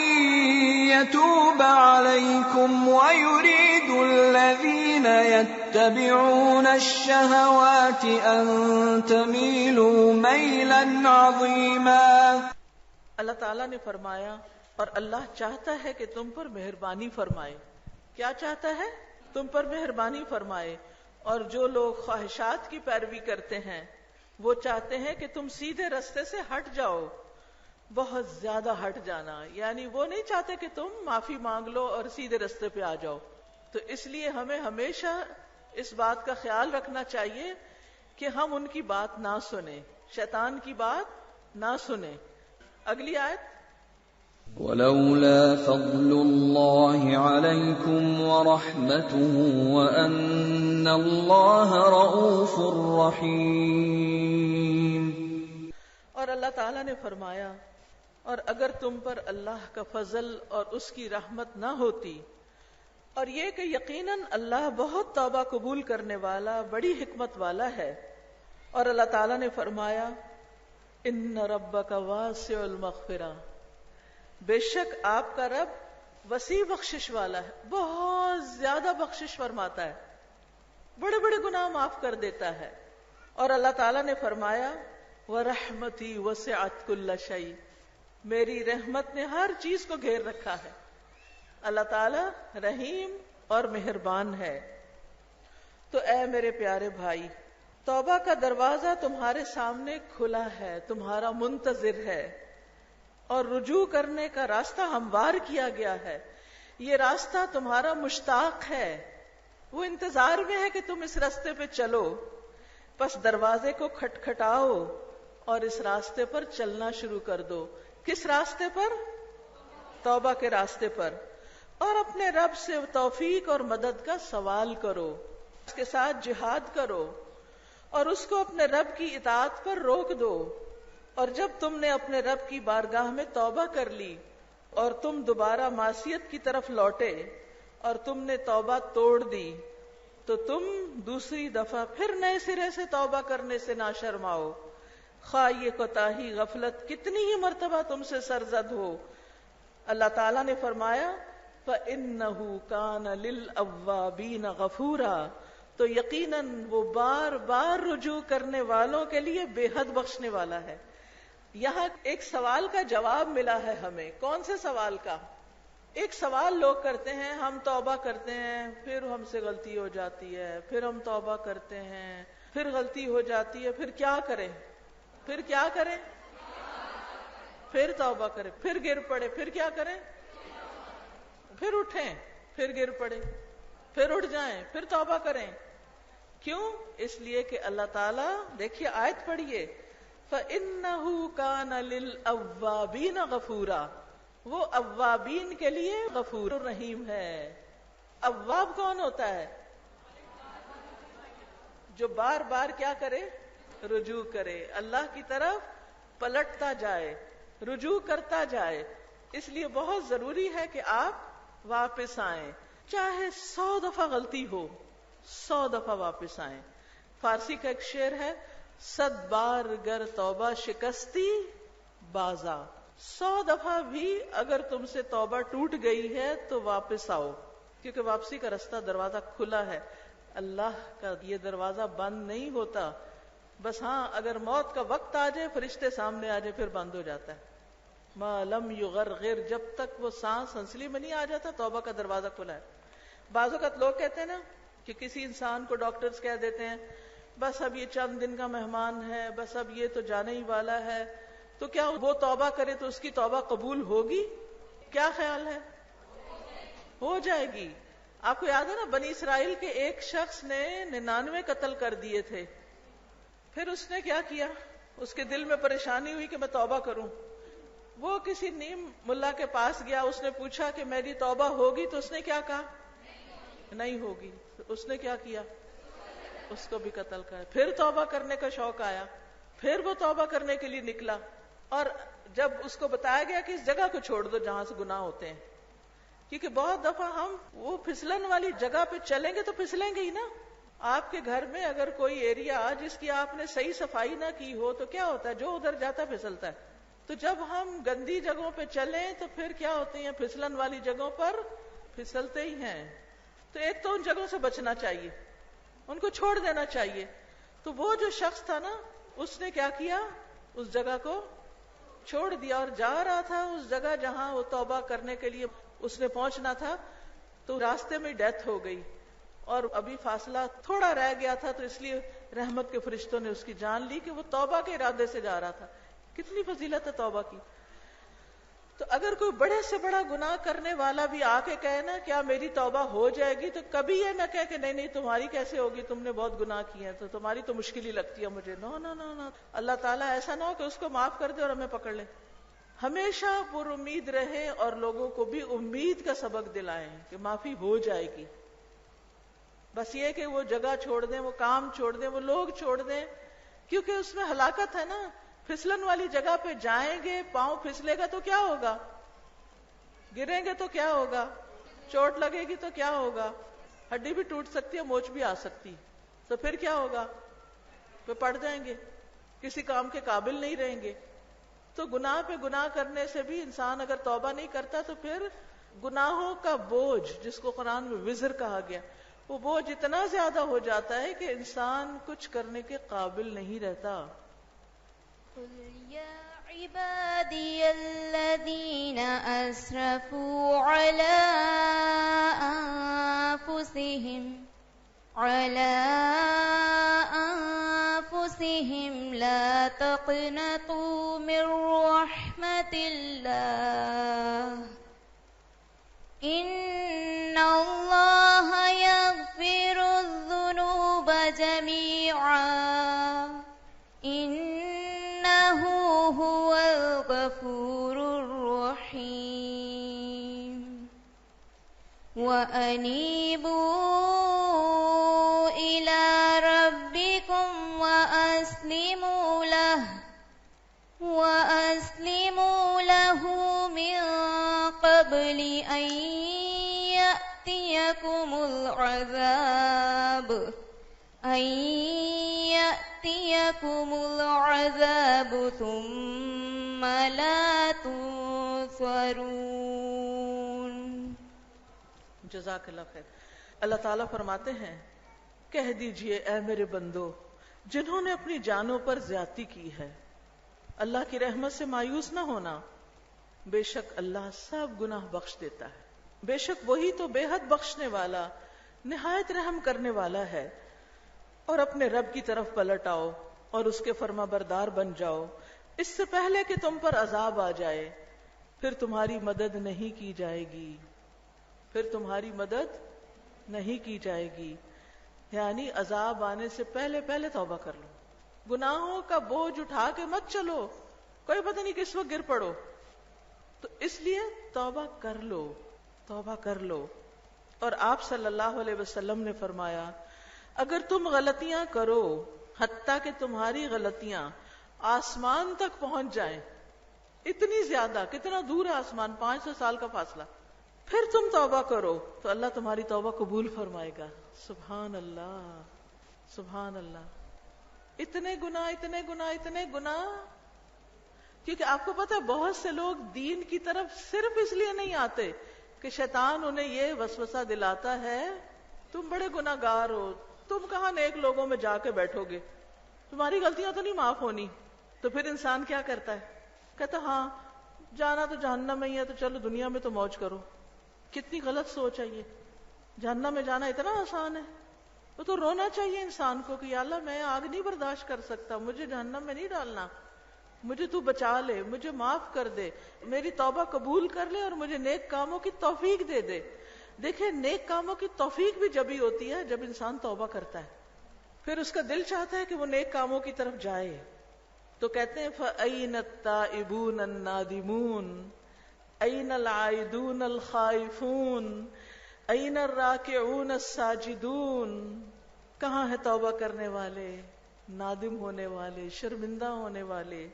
یتوب علیکم ویرید الذین یتبعون الشہوات ان تمیلوا میلا عظیما. اللہ تعالیٰ نے فرمایا اور اللہ چاہتا ہے کہ تم پر مہربانی فرمائے. کیا چاہتا ہے؟ تم پر مہربانی فرمائے. اور جو لوگ خواہشات کی پیروی کرتے ہیں وہ چاہتے ہیں کہ تم سیدھے رستے سے ہٹ جاؤ، بہت زیادہ ہٹ جانا. یعنی وہ نہیں چاہتے کہ تم معافی مانگ لو اور سیدھے رستے پہ آ جاؤ. تو اس لیے ہمیں ہمیشہ اس بات کا خیال رکھنا چاہیے کہ ہم ان کی بات نہ سنیں، شیطان کی بات نہ سنیں. اگلی آیت. وَلَوْلَا فَضْلُ اللَّهِ عَلَيْكُمْ وَرَحْمَتُهُ وَأَنَّ اللَّهَ رَءُوفٌ رَحِيمٌ. اور اللہ تعالیٰ نے فرمایا اور اگر تم پر اللہ کا فضل اور اس کی رحمت نہ ہوتی، اور یہ کہ یقیناً اللہ بہت توبہ قبول کرنے والا، بڑی حکمت والا ہے. اور اللہ تعالیٰ نے فرمایا ان ربک واسع المغفرہ، بے شک آپ کا رب وسیع بخشش والا ہے، بہت زیادہ بخشش فرماتا ہے، بڑے بڑے گناہ معاف کر دیتا ہے. اور اللہ تعالیٰ نے فرمایا وَرَحْمَتِي وَسِعَتْ كُلَّ شَيْءٍ، میری رحمت نے ہر چیز کو گھیر رکھا ہے. اللہ تعالیٰ رحیم اور مہربان ہے. تو اے میرے پیارے بھائی، توبہ کا دروازہ تمہارے سامنے کھلا ہے، تمہارا منتظر ہے، اور رجوع کرنے کا راستہ ہموار کیا گیا ہے. یہ راستہ تمہارا مشتاق ہے، وہ انتظار میں ہے کہ تم اس راستے پہ چلو. بس دروازے کو کھٹکھٹاؤ اور اس راستے پر چلنا شروع کر دو. کس راستے پر؟ توبہ کے راستے پر. اور اپنے رب سے توفیق اور مدد کا سوال کرو، اس کے ساتھ جہاد کرو اور اس کو اپنے رب کی اطاعت پر روک دو. اور جب تم نے اپنے رب کی بارگاہ میں توبہ کر لی اور تم دوبارہ معصیت کی طرف لوٹے اور تم نے توبہ توڑ دی، تو تم دوسری دفعہ پھر نئے سرے سے توبہ کرنے سے نہ شرماؤ، خواہ یہ کوتاہی غفلت کتنی ہی مرتبہ تم سے سرزد ہو. اللہ تعالیٰ نے فرمایا فَإِنَّهُ كَانَ لِلْأَوَّابِينَ غَفُورًا، تو یقیناً وہ بار بار رجوع کرنے والوں کے لیے بے حد بخشنے والا ہے. یہاں ایک سوال کا جواب ملا ہے ہمیں. کون سے سوال کا؟ ایک سوال لوگ کرتے ہیں، ہم توبہ کرتے ہیں پھر ہم سے غلطی ہو جاتی ہے، پھر ہم توبہ کرتے ہیں پھر غلطی ہو جاتی ہے، پھر کیا کریں؟ پھر کیا کریں؟ پھر توبہ کریں، پھر گر پڑے، پھر کیا کریں؟ پھر اٹھیں، پھر گر پڑے، پھر اٹھ جائیں، پھر توبہ کریں. کیوں؟ اس لیے کہ اللہ تعالیٰ، دیکھیے آیت پڑھیے، فَإِنَّهُ كَانَ لِلْأَوَّابِينَ غَفُورًا، وہ اوابین کے لیے غفور الرحیم ہے. اواب کون ہوتا ہے؟ جو بار بار کیا کرے؟ رجوع کرے، اللہ کی طرف پلٹتا جائے، رجوع کرتا جائے. اس لیے بہت ضروری ہے کہ آپ واپس آئیں، چاہے 100 دفعہ غلطی ہو، 100 دفعہ واپس آئیں. فارسی کا ایک شعر ہے، 100 بار گر توبہ شکستی بازا. 100 دفعہ بھی اگر تم سے توبہ ٹوٹ گئی ہے تو واپس آؤ، کیونکہ واپسی کا راستہ، دروازہ کھلا ہے. اللہ کا یہ دروازہ بند نہیں ہوتا. بس ہاں اگر موت کا وقت آ جائے، فرشتے سامنے آ جائے، پھر بند ہو جاتا ہے. ما لم یغرغر، جب تک وہ سانس ہنسلی میں نہیں آ جاتا توبہ کا دروازہ کھلا ہے. بعض اوقات لوگ کہتے ہیں نا کہ کسی انسان کو ڈاکٹرز کہہ دیتے ہیں بس اب یہ چند دن کا مہمان ہے، بس اب یہ تو جانے ہی والا ہے، تو کیا وہ توبہ کرے تو اس کی توبہ قبول ہوگی؟ کیا خیال ہے؟ ہو جائے گی. آپ کو یاد ہے نا بنی اسرائیل کے ایک شخص نے 99 قتل کر دیے تھے. پھر اس نے کیا کیا؟ اس کے دل میں پریشانی ہوئی کہ میں توبہ کروں. وہ کسی نیم ملا کے پاس گیا، اس نے پوچھا کہ میری توبہ ہوگی؟ تو اس نے کیا کہا؟ نہیں ہوگی. اس نے کیا کیا؟ اس کو بھی قتل کر. پھر توبہ کرنے کا شوق آیا، پھر وہ توبہ کرنے کے لیے نکلا. اور جب اس کو بتایا گیا کہ اس جگہ کو چھوڑ دو جہاں سے گناہ ہوتے ہیں، کیونکہ بہت دفعہ ہم وہ پھسلن والی جگہ پہ چلیں گے تو پھسلیں گے ہی نا. آپ کے گھر میں اگر کوئی ایریا جس کی آپ نے صحیح صفائی نہ کی ہو تو کیا ہوتا ہے؟ جو ادھر جاتا پھسلتا ہے. تو جب ہم گندی جگہوں پہ چلیں تو پھر کیا ہوتے ہیں؟ پھسلن والی جگہوں پر پھسلتے ہی ہیں. تو ایک تو ان جگہوں سے بچنا چاہیے، ان کو چھوڑ دینا چاہیے. تو وہ جو شخص تھا نا، اس نے کیا کیا؟ اس جگہ کو چھوڑ دیا اور جا رہا تھا اس جگہ جہاں وہ توبہ کرنے کے لیے اس نے پہنچنا تھا، تو راستے میں ڈیتھ ہو گئی اور ابھی فاصلہ تھوڑا رہ گیا تھا، تو اس لیے رحمت کے فرشتوں نے اس کی جان لی کہ وہ توبہ کے ارادے سے جا رہا تھا. کتنی فضیلت ہے توبہ کی. تو اگر کوئی بڑے سے بڑا گناہ کرنے والا بھی آ کے کہے نا کیا میری توبہ ہو جائے گی، تو کبھی یہ نہ کہے کہ نہیں نہیں تمہاری کیسے ہوگی، تم نے بہت گناہ کیے ہیں تو تمہاری تو مشکل ہی لگتی ہے مجھے. نو نو نو نو، اللہ تعالیٰ ایسا نہ ہو کہ اس کو معاف کر دے اور ہمیں پکڑ لے. ہمیشہ پر امید رہے اور لوگوں کو بھی امید کا سبق دلائیں کہ معافی ہو جائے گی. بس یہ کہ وہ جگہ چھوڑ دیں، وہ کام چھوڑ دیں، وہ لوگ چھوڑ دیں، کیونکہ اس میں ہلاکت ہے نا. پھسلن والی جگہ پہ جائیں گے، پاؤں پھسلے گا تو کیا ہوگا، گریں گے تو کیا ہوگا، چوٹ لگے گی تو کیا ہوگا، ہڈی بھی ٹوٹ سکتی ہے، موچ بھی آ سکتی، تو پھر کیا ہوگا، پھر پڑ جائیں گے، کسی کام کے قابل نہیں رہیں گے. تو گناہ پہ گناہ کرنے سے بھی انسان اگر توبہ نہیں کرتا تو پھر گناہوں کا بوجھ، جس کو قرآن میں وزر کہا گیا، وہ بوجھ اتنا زیادہ ہو جاتا ہے کہ انسان کچھ کرنے کے قابل نہیں رہتا. قل يا عبادي الذين أسرفوا على أنفسهم لا تقنطوا من رحمة الله إن الله يغفر الذنوب جميعا إنه هو الغفور الرحيم وأنيبوا إلى ربكم وأسلموا له من قبل أن يأتيكم العذاب ثم لا تنصرون. جزاک اللہ خیر. اللہ تعالیٰ فرماتے ہیں کہہ دیجئے اے میرے بندو جنہوں نے اپنی جانوں پر زیادتی کی ہے، اللہ کی رحمت سے مایوس نہ ہونا، بے شک اللہ سب گناہ بخش دیتا ہے. بے شک وہی تو بے حد بخشنے والا نہایت رحم کرنے والا ہے. اور اپنے رب کی طرف پلٹ آؤ اور اس کے فرما بردار بن جاؤ اس سے پہلے کہ تم پر عذاب آ جائے، پھر تمہاری مدد نہیں کی جائے گی، پھر تمہاری مدد نہیں کی جائے گی. یعنی عذاب آنے سے پہلے پہلے توبہ کر لو. گناہوں کا بوجھ اٹھا کے مت چلو، کوئی پتہ نہیں کس وقت گر پڑو. تو اس لیے توبہ کر لو، توبہ کر لو. اور آپ صلی اللہ علیہ وسلم نے فرمایا اگر تم غلطیاں کرو حتیٰ کہ تمہاری غلطیاں آسمان تک پہنچ جائیں، اتنی زیادہ، کتنا دور ہے آسمان، 500 سال کا فاصلہ، پھر تم توبہ کرو تو اللہ تمہاری توبہ قبول فرمائے گا. سبحان اللہ، سبحان اللہ. اتنے گناہ اتنے گناہ اتنے گناہ. کیونکہ آپ کو پتا ہے بہت سے لوگ دین کی طرف صرف اس لیے نہیں آتے کہ شیطان انہیں یہ وسوسہ دلاتا ہے تم بڑے گناہ گار ہو، تم کہاں نیک لوگوں میں جا کے بیٹھو گے، تمہاری غلطیاں تو نہیں معاف ہونی. تو پھر انسان کیا کرتا ہے، کہتا ہاں جانا تو جہنم میں ہی ہے تو چلو دنیا میں تو موج کرو. کتنی غلط سوچ ہے یہ. جہنم میں جانا اتنا آسان ہے. وہ تو رونا چاہیے انسان کو کہ یا اللہ میں آگ نہیں برداشت کر سکتا، مجھے جہنم میں نہیں ڈالنا، مجھے تو بچا لے، مجھے معاف کر دے، میری توبہ قبول کر لے اور مجھے نیک کاموں کی توفیق دے دے. دیکھیں نیک کاموں کی توفیق بھی جب ہی ہوتی ہے جب انسان توبہ کرتا ہے، پھر اس کا دل چاہتا ہے کہ وہ نیک کاموں کی طرف جائے. تو کہتے ہیں فَأَيْنَ التَّائِبُونَ النَّادِمُونَ أَيْنَ الْعَائِدُونَ الْخَائِفُونَ أَيْنَ الرَّاكِعُونَ السَّاجِدُونَ. کہاں ہے توبہ کرنے والے، نادم ہونے والے، شرمندہ ہونے والے،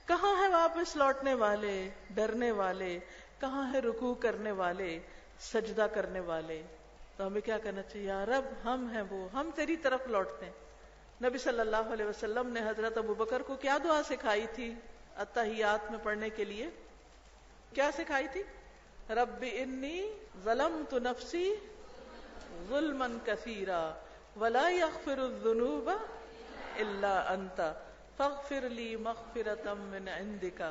کہاں ہے واپس لوٹنے والے، ڈرنے والے، کہاں ہے رکوع کرنے والے، سجدہ کرنے والے. تو ہمیں کیا کرنا چاہیے، یا رب ہم ہیں وہ، ہم تیری طرف لوٹتے ہیں. نبی صلی اللہ علیہ وسلم نے حضرت ابوبکر کو کیا دعا سکھائی تھی اتحیات میں پڑھنے کے لیے؟ کیا سکھائی تھی؟ رب انی ظلمت نفسی ظلما کثیرا ولا یغفر الذنوب الا انت فاغفر لی مغفرۃ من عندک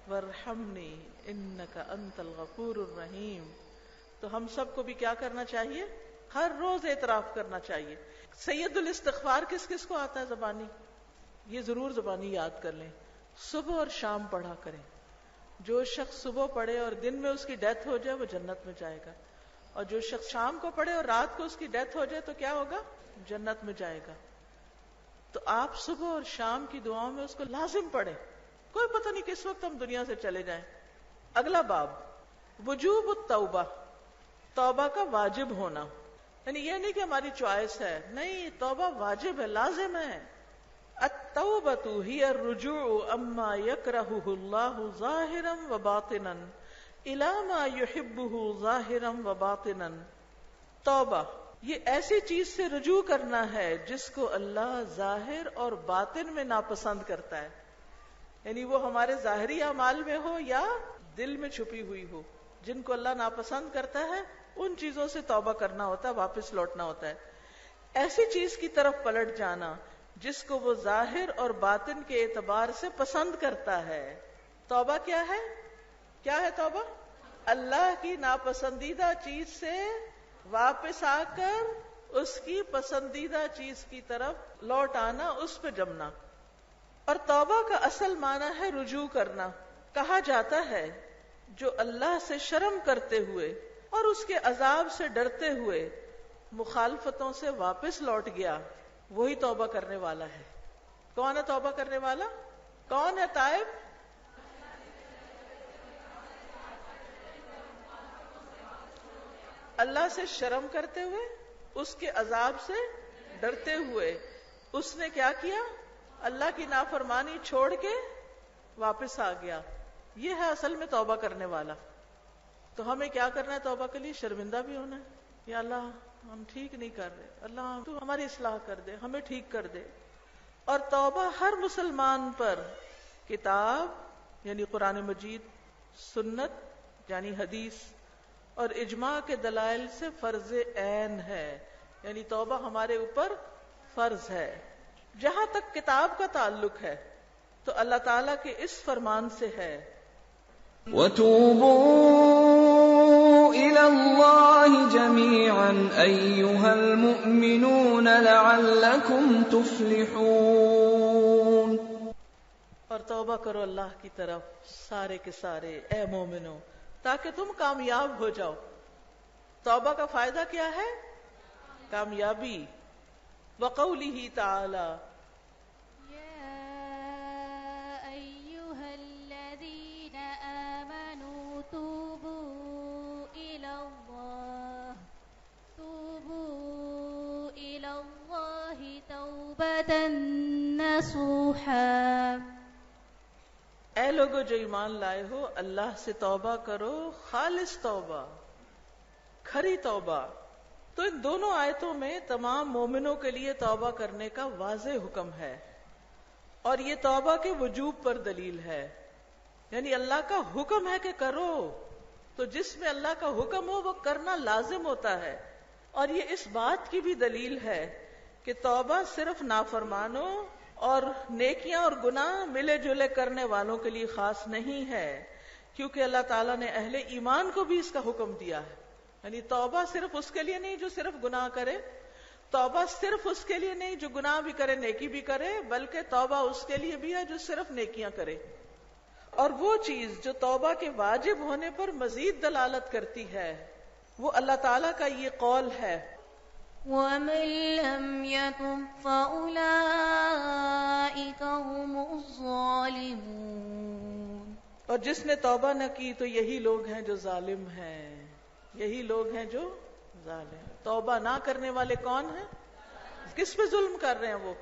وارحمنی انک انت الغفور الرحیم. تو ہم سب کو بھی کیا کرنا چاہیے؟ ہر روز اعتراف کرنا چاہیے. سید الاستغفار کس کس کو آتا ہے زبانی؟ یہ ضرور زبانی یاد کر لیں. صبح اور شام پڑھا کریں. جو شخص صبح پڑھے اور دن میں اس کی ڈیتھ ہو جائے وہ جنت میں جائے گا، اور جو شخص شام کو پڑھے اور رات کو اس کی ڈیتھ ہو جائے تو کیا ہوگا؟ جنت میں جائے گا. تو آپ صبح اور شام کی دعاؤں میں اس کو لازم پڑھیں. کوئی پتہ نہیں کس وقت ہم دنیا سے چلے جائیں. اگلا باب وجوب التوبہ، توبہ کا واجب ہونا. یعنی یہ نہیں کہ ہماری چوائس ہے، نہیں، توبہ واجب ہے، لازم ہے. التوبۃ ہی الرجوع اما یکرہہ اللہ ظاہرا وباطنا الی ما یحبہ ظاہرا وباطنا. توبہ یہ ایسی چیز سے رجوع کرنا ہے جس کو اللہ ظاہر اور باطن میں ناپسند کرتا ہے. یعنی وہ ہمارے ظاہری اعمال میں ہو یا دل میں چھپی ہوئی ہو. جن کو اللہ ناپسند کرتا ہے ان چیزوں سے توبہ کرنا ہوتا ہے، واپس لوٹنا ہوتا ہے. ایسی چیز کی طرف پلٹ جانا جس کو وہ ظاہر اور باطن کے اعتبار سے پسند کرتا ہے. توبہ کیا ہے؟ کیا ہے توبہ؟ اللہ کی ناپسندیدہ چیز سے واپس آ کر اس کی پسندیدہ چیز کی طرف لوٹ آنا، اس پہ جمنا. اور توبہ کا اصل معنی ہے رجوع کرنا. کہا جاتا ہے جو اللہ سے شرم کرتے ہوئے اور اس کے عذاب سے ڈرتے ہوئے مخالفتوں سے واپس لوٹ گیا وہی توبہ کرنے والا ہے. کون ہے توبہ کرنے والا؟ کون ہے تائب؟ اللہ سے شرم کرتے ہوئے، اس کے عذاب سے ڈرتے ہوئے اس نے کیا کیا؟ اللہ کی نافرمانی چھوڑ کے واپس آ گیا. یہ ہے اصل میں توبہ کرنے والا. تو ہمیں کیا کرنا ہے توبہ کے لیے؟ شرمندہ بھی ہونا ہے. یا اللہ ہم ٹھیک نہیں کر رہے، اللہ تو ہماری اصلاح کر دے، ہمیں ٹھیک کر دے. اور توبہ ہر مسلمان پر کتاب یعنی قرآن مجید، سنت یعنی حدیث اور اجماع کے دلائل سے فرض عین ہے. یعنی توبہ ہمارے اوپر فرض ہے. جہاں تک کتاب کا تعلق ہے تو اللہ تعالیٰ کے اس فرمان سے ہے وَتُوبُوا إِلَى اللَّهِ جَمِيعًا أَيُّهَا الْمُؤْمِنُونَ لَعَلَّكُمْ تُفْلِحُونَ. اور توبہ کرو اللہ کی طرف سارے کے سارے اے مومنو تاکہ تم کامیاب ہو جاؤ. توبہ کا فائدہ کیا ہے؟ کامیابی. وقولہ تعالی اے لوگو جو ایمان لائے ہو اللہ سے توبہ کرو، خالص توبہ، کھری توبہ. تو ان دونوں آیتوں میں تمام مومنوں کے لیے توبہ کرنے کا واضح حکم ہے، اور یہ توبہ کے وجوب پر دلیل ہے. یعنی اللہ کا حکم ہے کہ کرو، تو جس میں اللہ کا حکم ہو وہ کرنا لازم ہوتا ہے. اور یہ اس بات کی بھی دلیل ہے کہ توبہ صرف نافرمانوں اور نیکیاں اور گناہ ملے جلے کرنے والوں کے لیے خاص نہیں ہے، کیونکہ اللہ تعالیٰ نے اہل ایمان کو بھی اس کا حکم دیا ہے. یعنی توبہ صرف اس کے لیے نہیں جو صرف گناہ کرے، توبہ صرف اس کے لیے نہیں جو گناہ بھی کرے نیکی بھی کرے، بلکہ توبہ اس کے لیے بھی ہے جو صرف نیکیاں کرے. اور وہ چیز جو توبہ کے واجب ہونے پر مزید دلالت کرتی ہے وہ اللہ تعالیٰ کا یہ قول ہے وَمَن لَّمْ يَتُبْ فَأُولَٰئِكَ هُمُ الظَّالِمُونَ. اور جس نے توبہ نہ کی تو یہی لوگ ہیں جو ظالم ہیں، یہی لوگ ہیں جو ظالم. توبہ نہ کرنے والے کون ہیں؟ کس پہ ظلم کر رہے ہیں؟ وہ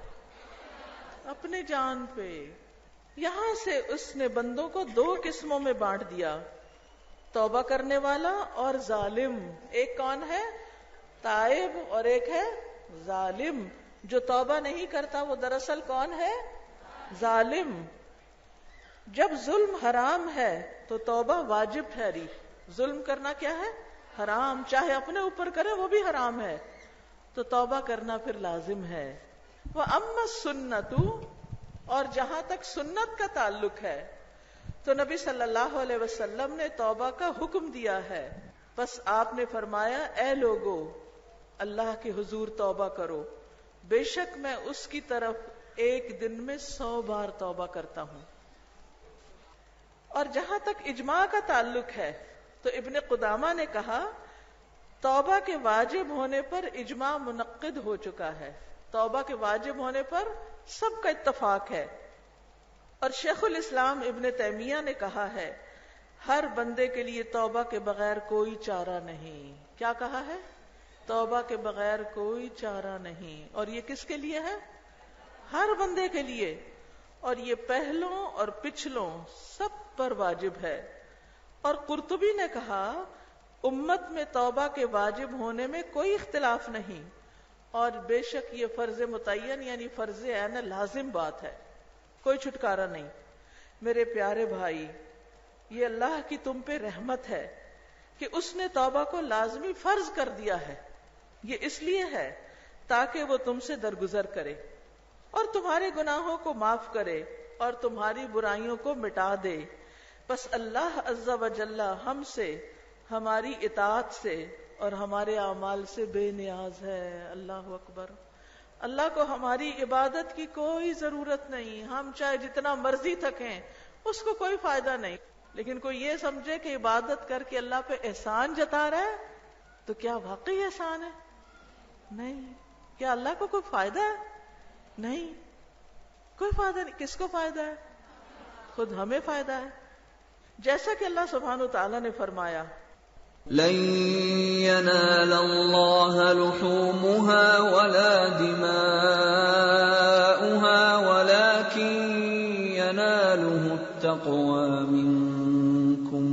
اپنے جان پہ. یہاں سے اس نے بندوں کو دو قسموں میں بانٹ دیا، توبہ کرنے والا اور ظالم. ایک کون ہے؟ تائب، اور ایک ہے ظالم. جو توبہ نہیں کرتا وہ دراصل کون ہے؟ ظالم. جب ظلم حرام ہے تو توبہ واجب ٹھہری. ظلم کرنا کیا ہے؟ حرام، چاہے اپنے اوپر کرے وہ بھی حرام ہے، تو توبہ کرنا پھر لازم ہے. وَأَمَّا السُّنَّةُ، اور جہاں تک سنت کا تعلق ہے تو نبی صلی اللہ علیہ وسلم نے توبہ کا حکم دیا ہے. بس آپ نے فرمایا اے لوگو اللہ کے حضور توبہ کرو، بے شک میں اس کی طرف ایک دن میں 100 بار توبہ کرتا ہوں. اور جہاں تک اجماع کا تعلق ہے تو ابن قدامہ نے کہا توبہ کے واجب ہونے پر اجماع منعقد ہو چکا ہے. توبہ کے واجب ہونے پر سب کا اتفاق ہے. اور شیخ الاسلام ابن تیمیہ نے کہا ہے ہر بندے کے لیے توبہ کے بغیر کوئی چارہ نہیں. کیا کہا ہے؟ توبہ کے بغیر کوئی چارہ نہیں. اور یہ کس کے لیے ہے؟ ہر بندے کے لیے. اور یہ پہلوں اور پچھلوں سب پر واجب ہے. اور قرطبی نے کہا امت میں توبہ کے واجب ہونے میں کوئی اختلاف نہیں، اور بے شک یہ فرض متعین یعنی فرض عین لازم بات ہے، کوئی چھٹکارا نہیں. میرے پیارے بھائی، یہ اللہ کی تم پہ رحمت ہے کہ اس نے توبہ کو لازمی فرض کر دیا ہے. یہ اس لیے ہے تاکہ وہ تم سے درگزر کرے اور تمہارے گناہوں کو معاف کرے اور تمہاری برائیوں کو مٹا دے. بس اللہ عز و جل ہم سے، ہماری اطاعت سے اور ہمارے اعمال سے بے نیاز ہے. اللہ اکبر. اللہ کو ہماری عبادت کی کوئی ضرورت نہیں. ہم چاہے جتنا مرضی تھکیں اس کو کوئی فائدہ نہیں. لیکن کوئی یہ سمجھے کہ عبادت کر کے اللہ پہ احسان جتا رہا ہے تو کیا واقعی احسان ہے؟ نہیں. کیا اللہ کو کوئی فائدہ ہے؟ نہیں، کوئی فائدہ نہیں. کس کو فائدہ ہے؟ خود ہمیں فائدہ ہے. جیسا کہ اللہ سبحانہ وتعالی نے فرمایا لن ينال الله لحومها ولا دماؤها ولكن يناله التقوى منكم.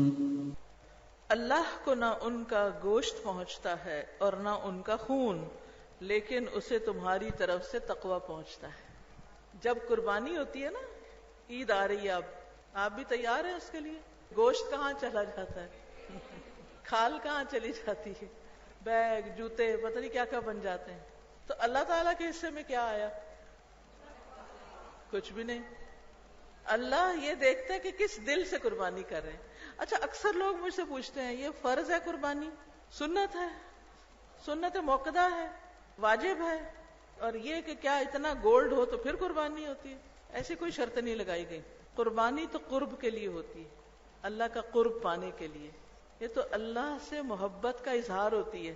اللہ کو نہ ان کا گوشت پہنچتا ہے اور نہ ان کا خون، لیکن اسے تمہاری طرف سے تقوی پہنچتا ہے. جب قربانی ہوتی ہے نا، عید آ رہی ہے، اب آپ بھی تیار ہیں اس کے لیے؟ گوشت کہاں چلا جاتا ہے، کھال کہاں چلی جاتی ہے، بیگ جوتے پتہ نہیں کیا کیا بن جاتے ہیں. تو اللہ تعالیٰ کے حصے میں کیا آیا؟ کچھ بھی نہیں. اللہ یہ دیکھتا ہے کہ کس دل سے قربانی کر رہے ہیں. اچھا، اکثر لوگ مجھ سے پوچھتے ہیں یہ فرض ہے قربانی، سنت ہے، سنت موقدہ ہے، واجب ہے، اور یہ کہ کیا اتنا گولڈ ہو تو پھر قربانی ہوتی ہے؟ ایسی کوئی شرط نہیں لگائی گئی. قربانی تو قرب کے لیے ہوتی ہے، اللہ کا قرب پانے کے لیے. یہ تو اللہ سے محبت کا اظہار ہوتی ہے،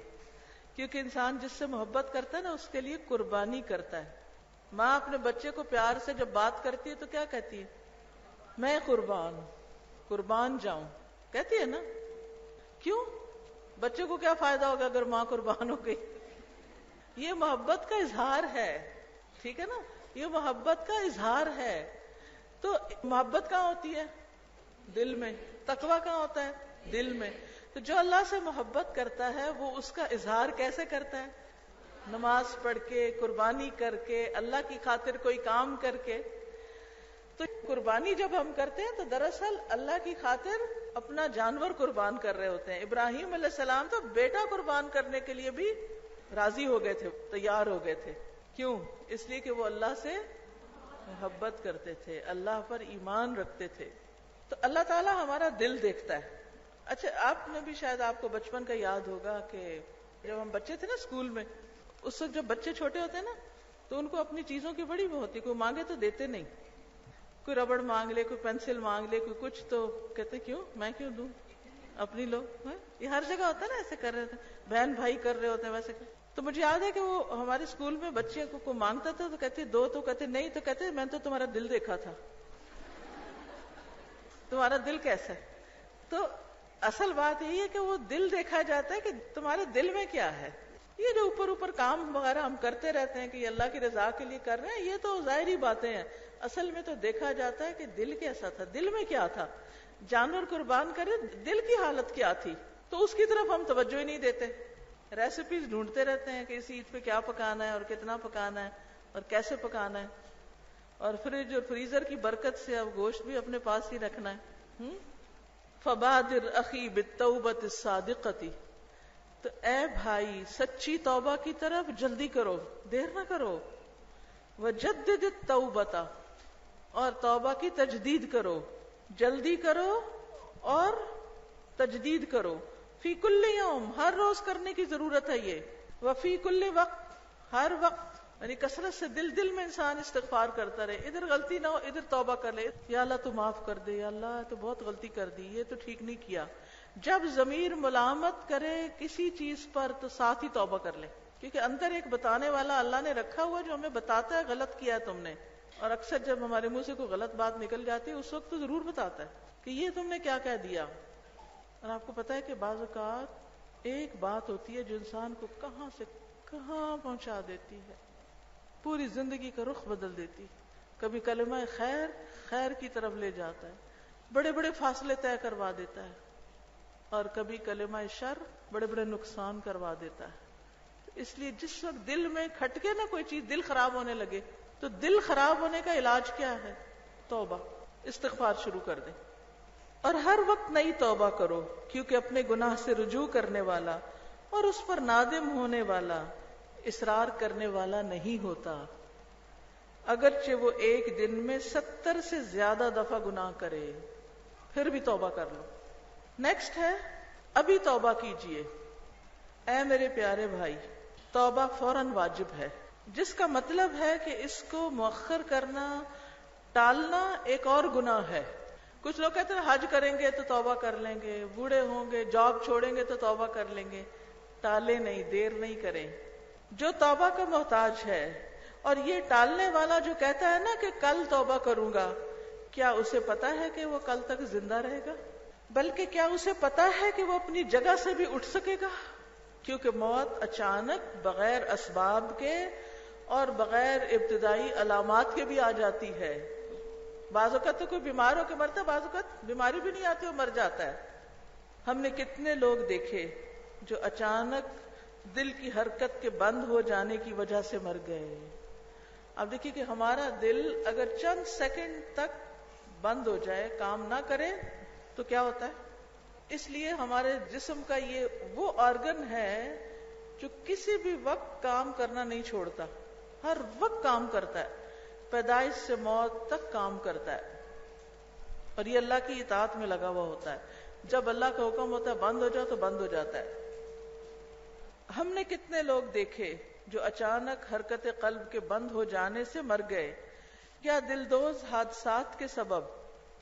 کیونکہ انسان جس سے محبت کرتا ہے نا اس کے لیے قربانی کرتا ہے. ماں اپنے بچے کو پیار سے جب بات کرتی ہے تو کیا کہتی ہے؟ میں قربان جاؤں کہتی ہے نا. کیوں؟ بچے کو کیا فائدہ ہوگا اگر ماں قربان ہو گئی؟ یہ محبت کا اظہار ہے، ٹھیک ہے نا، یہ محبت کا اظہار ہے. تو محبت کہاں ہوتی ہے؟ دل میں. تقویٰ کہاں ہوتا ہے؟ دل میں. تو جو اللہ سے محبت کرتا ہے وہ اس کا اظہار کیسے کرتا ہے؟ نماز پڑھ کے، قربانی کر کے، اللہ کی خاطر کوئی کام کر کے. تو قربانی جب ہم کرتے ہیں تو دراصل اللہ کی خاطر اپنا جانور قربان کر رہے ہوتے ہیں. ابراہیم علیہ السلام تو بیٹا قربان کرنے کے لیے بھی راضی ہو گئے تھے، تیار ہو گئے تھے. کیوں؟ اس لیے کہ وہ اللہ سے محبت کرتے تھے، اللہ پر ایمان رکھتے تھے. تو اللہ تعالیٰ ہمارا دل دیکھتا ہے. اچھا، آپ نے بھی شاید، آپ کو بچپن کا یاد ہوگا کہ جب ہم بچے تھے نا اسکول میں، اس وقت جب بچے چھوٹے ہوتے ہیں نا تو ان کو اپنی چیزوں کی بڑی وہ ہوتی، کوئی مانگے تو دیتے نہیں. کوئی ربڑ مانگ لے، کوئی پینسل مانگ لے، کوئی کچھ، تو کہتے کیوں، میں کیوں دوں، اپنی لو. یہ ہر جگہ ہوتا ہے نا، ایسے کر رہے تھے، بہن بھائی کر رہے ہوتے ہیں ویسے. تو مجھے یاد ہے کہ وہ ہمارے اسکول میں بچے کو کوئی مانگتا تھا تو کہتے دو، تو کہتے نہیں، تو کہتے میں تو تمہارا دل دیکھا تھا. تمہارا دل کیسا ہے؟ تو اصل بات یہی ہے کہ وہ دل دیکھا جاتا ہے کہ تمہارے دل میں کیا ہے. یہ جو اوپر کام وغیرہ ہم کرتے رہتے ہیں کہ یہ اللہ کی رضا کے لیے کر رہے ہیں، یہ تو ظاہری باتیں ہیں. اصل میں تو دیکھا جاتا ہے کہ دل کیسا تھا، دل میں کیا تھا. جانور قربان کرے، دل کی حالت کیا تھی، تو اس کی طرف ہم توجہ ہی نہیں دیتے. ریسیپیز ڈھونڈتے رہتے ہیں کہ اس عید پہ کیا پکانا ہے اور کتنا پکانا ہے اور کیسے پکانا ہے. اور فریج اور فریزر کی برکت سے اب گوشت بھی اپنے پاس ہی رکھنا ہے. فبادر اخی بالتوبۃ الصادقۃ. تو اے بھائی سچی توبہ کی طرف جلدی کرو، دیر نہ کرو. وجدد التوبۃ، اور توبہ کی تجدید کرو. جلدی کرو اور تجدید کرو. فی کل یوم، ہر روز کرنے کی ضرورت ہے یہ. وفی کل وقت، ہر وقت، یعنی کثرت سے دل میں انسان استغفار کرتا رہے. ادھر غلطی نہ ہو ادھر توبہ کر لے، یا اللہ تو معاف کر دے، یا اللہ تو بہت غلطی کر دی، یہ تو ٹھیک نہیں کیا. جب ضمیر ملامت کرے کسی چیز پر تو ساتھ ہی توبہ کر لے، کیونکہ اندر ایک بتانے والا اللہ نے رکھا ہوا جو ہمیں بتاتا ہے غلط کیا ہے تم نے. اور اکثر جب ہمارے منہ سے کوئی غلط بات نکل جاتی ہے اس وقت تو ضرور بتاتا ہے کہ یہ تم نے کیا کہہ دیا. اور آپ کو پتا ہے کہ بعض اوقات ایک بات ہوتی ہے جو انسان کو کہاں سے کہاں پہنچا دیتی ہے، پوری زندگی کا رخ بدل دیتی. کبھی کلمہ خیر کی طرف لے جاتا ہے، بڑے بڑے فاصلے طے کروا دیتا ہے، اور کبھی کلمہ شر بڑے بڑے نقصان کروا دیتا ہے. اس لیے جس وقت دل میں کھٹکے نہ کوئی چیز، دل خراب ہونے لگے، تو دل خراب ہونے کا علاج کیا ہے؟ توبہ، استغفار شروع کر دیں. اور ہر وقت نئی توبہ کرو، کیونکہ اپنے گناہ سے رجوع کرنے والا اور اس پر نادم ہونے والا اصرار کرنے والا نہیں ہوتا، اگرچہ وہ ایک دن میں 70 سے زیادہ دفعہ گناہ کرے پھر بھی توبہ کر لو. نیکسٹ ہے ابھی توبہ کیجئے. اے میرے پیارے بھائی، توبہ فوراً واجب ہے، جس کا مطلب ہے کہ اس کو مؤخر کرنا، ٹالنا ایک اور گناہ ہے. کچھ لوگ کہتے ہیں حج کریں گے تو توبہ کر لیں گے، بوڑھے ہوں گے جاب چھوڑیں گے تو توبہ کر لیں گے. ٹالے نہیں، دیر نہیں کریں. جو توبہ کا محتاج ہے اور یہ ٹالنے والا جو کہتا ہے نا کہ کل توبہ کروں گا، کیا اسے پتا ہے کہ وہ کل تک زندہ رہے گا؟ بلکہ کیا اسے پتا ہے کہ وہ اپنی جگہ سے بھی اٹھ سکے گا؟ کیونکہ موت اچانک، بغیر اسباب کے اور بغیر ابتدائی علامات کے بھی آ جاتی ہے. بعض اوقات تو کوئی بیمار ہو کے مرتا ہے، بعض اوقات بیماری بھی نہیں آتی وہ مر جاتا ہے. ہم نے کتنے لوگ دیکھے جو اچانک دل کی حرکت کے بند ہو جانے کی وجہ سے مر گئے. اب دیکھیے کہ ہمارا دل اگر چند سیکنڈ تک بند ہو جائے، کام نہ کرے، تو کیا ہوتا ہے؟ اس لیے ہمارے جسم کا یہ وہ آرگن ہے جو کسی بھی وقت کام کرنا نہیں چھوڑتا، ہر وقت کام کرتا ہے، پیدائش سے موت تک کام کرتا ہے. اور یہ اللہ کی اطاعت میں لگا ہوا ہوتا ہے. جب اللہ کا حکم ہوتا ہے بند ہو جاؤ تو بند ہو جاتا ہے. ہم نے کتنے لوگ دیکھے جو اچانک حرکت قلب کے بند ہو جانے سے مر گئے، یا دلدوز حادثات کے سبب،